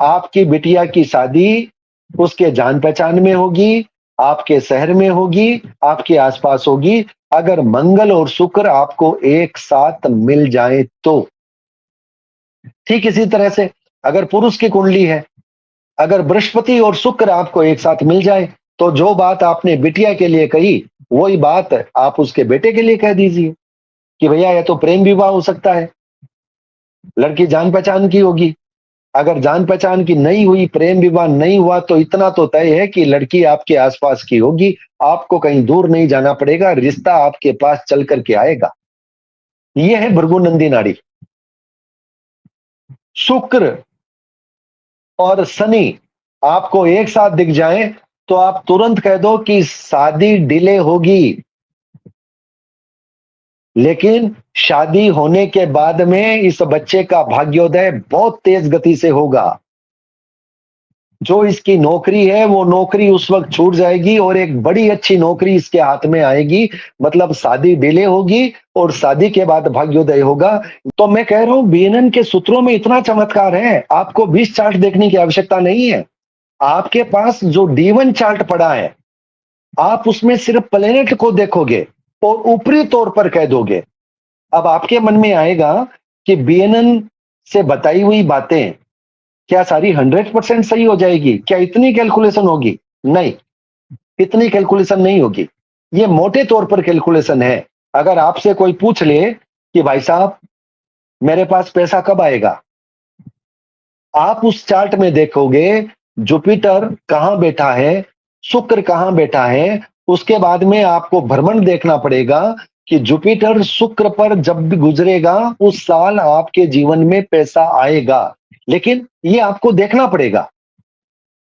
आपकी बिटिया की शादी उसके जान पहचान में होगी, आपके शहर में होगी, आपके आसपास होगी, अगर मंगल और शुक्र आपको एक साथ मिल जाए तो। ठीक इसी तरह से अगर पुरुष की कुंडली है, अगर बृहस्पति और शुक्र आपको एक साथ मिल जाए तो जो बात आपने बिटिया के लिए कही वही बात आप उसके बेटे के लिए कह दीजिए कि भैया यह तो प्रेम विवाह हो सकता है, लड़की जान पहचान की होगी। अगर जान पहचान की नहीं हुई, प्रेम विवाह नहीं हुआ, तो इतना तो तय है कि लड़की आपके आसपास की होगी, आपको कहीं दूर नहीं जाना पड़ेगा, रिश्ता आपके पास चल करके आएगा। यह है भृगुनंदी नाड़ी। शुक्र और शनि आपको एक साथ दिख जाए तो आप तुरंत कह दो कि शादी डिले होगी, लेकिन शादी होने के बाद में इस बच्चे का भाग्योदय बहुत तेज गति से होगा। जो इसकी नौकरी है वो नौकरी उस वक्त छूट जाएगी और एक बड़ी अच्छी नौकरी इसके हाथ में आएगी, मतलब शादी डिले होगी और शादी के बाद भाग्योदय होगा। तो मैं कह रहा हूं बीएनएन के सूत्रों में इतना चमत्कार है, आपको 20 चार्ट देखने की आवश्यकता नहीं है। आपके पास जो D1 चार्ट पड़ा है, आप उसमें सिर्फ प्लेनेट को देखोगे और ऊपरी तौर पर कह दोगे। अब आपके मन में आएगा कि बीएनएन से बताई हुई बातें क्या सारी 100% सही हो जाएगी? क्या इतनी कैलकुलेशन होगी? नहीं, इतनी कैलकुलेशन नहीं होगी। ये मोटे तौर पर कैलकुलेशन है। अगर आपसे कोई पूछ ले कि भाई साहब मेरे पास पैसा कब आएगा, आप उस चार्ट में देखोगे जुपिटर कहां बैठा है, शुक्र कहां बैठा है, उसके बाद में आपको भ्रमण देखना पड़ेगा कि जुपिटर शुक्र पर जब भी गुजरेगा उस साल आपके जीवन में पैसा आएगा। लेकिन ये आपको देखना पड़ेगा,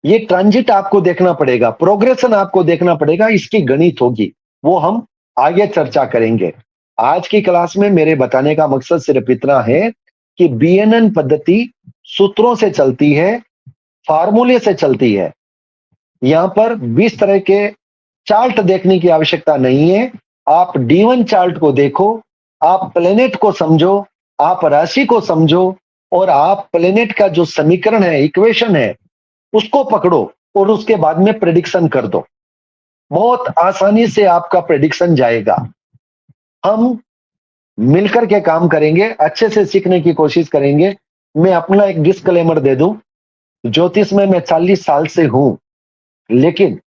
ये ट्रांजिट आपको देखना पड़ेगा, प्रोग्रेशन आपको देखना पड़ेगा, इसकी गणित होगी, वो हम आगे चर्चा करेंगे। आज की क्लास में मेरे बताने का मकसद सिर्फ इतना है कि बीएनएन पद्धति सूत्रों से चलती है, फार्मूले से चलती है। यहां पर 20 तरह के चार्ट देखने की आवश्यकता नहीं है। आप D1 चार्ट को देखो, आप प्लेनेट को समझो, आप राशि को समझो और आप प्लेनेट का जो समीकरण है, इक्वेशन है, उसको पकड़ो और उसके बाद में प्रेडिक्शन कर दो। बहुत आसानी से आपका प्रेडिक्शन जाएगा। हम मिलकर के काम करेंगे, अच्छे से सीखने की कोशिश करेंगे। मैं अपना एक डिस्क्लेमर दे दूं, ज्योतिष में मैं 40 साल से हूं, लेकिन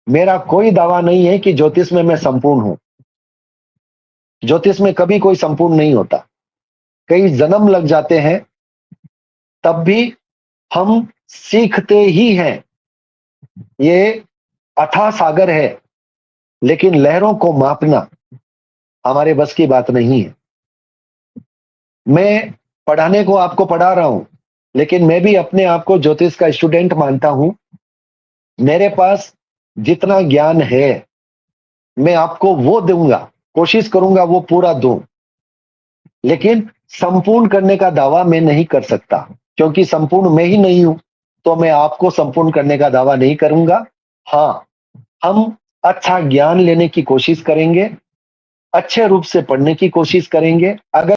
मेरा कोई दावा नहीं है कि ज्योतिष में मैं संपूर्ण हूं। ज्योतिष में कभी कोई संपूर्ण नहीं होता, कई जन्म लग जाते हैं, तब भी हम सीखते ही हैं। ये अथाह सागर है, लेकिन लहरों को मापना हमारे बस की बात नहीं है। मैं पढ़ाने को आपको पढ़ा रहा हूं, लेकिन मैं भी अपने आप को ज्योतिष का स्टूडेंट मानता हूं। मेरे पास जितना ज्ञान है मैं आपको वो दूंगा, कोशिश करूंगा वो पूरा दूं, लेकिन संपूर्ण करने का दावा मैं नहीं कर सकता, क्योंकि संपूर्ण मैं ही नहीं हूं। तो मैं आपको संपूर्ण करने का दावा नहीं करूंगा। हाँ, हम अच्छा ज्ञान लेने की कोशिश करेंगे, अच्छे रूप से पढ़ने की कोशिश करेंगे। अगर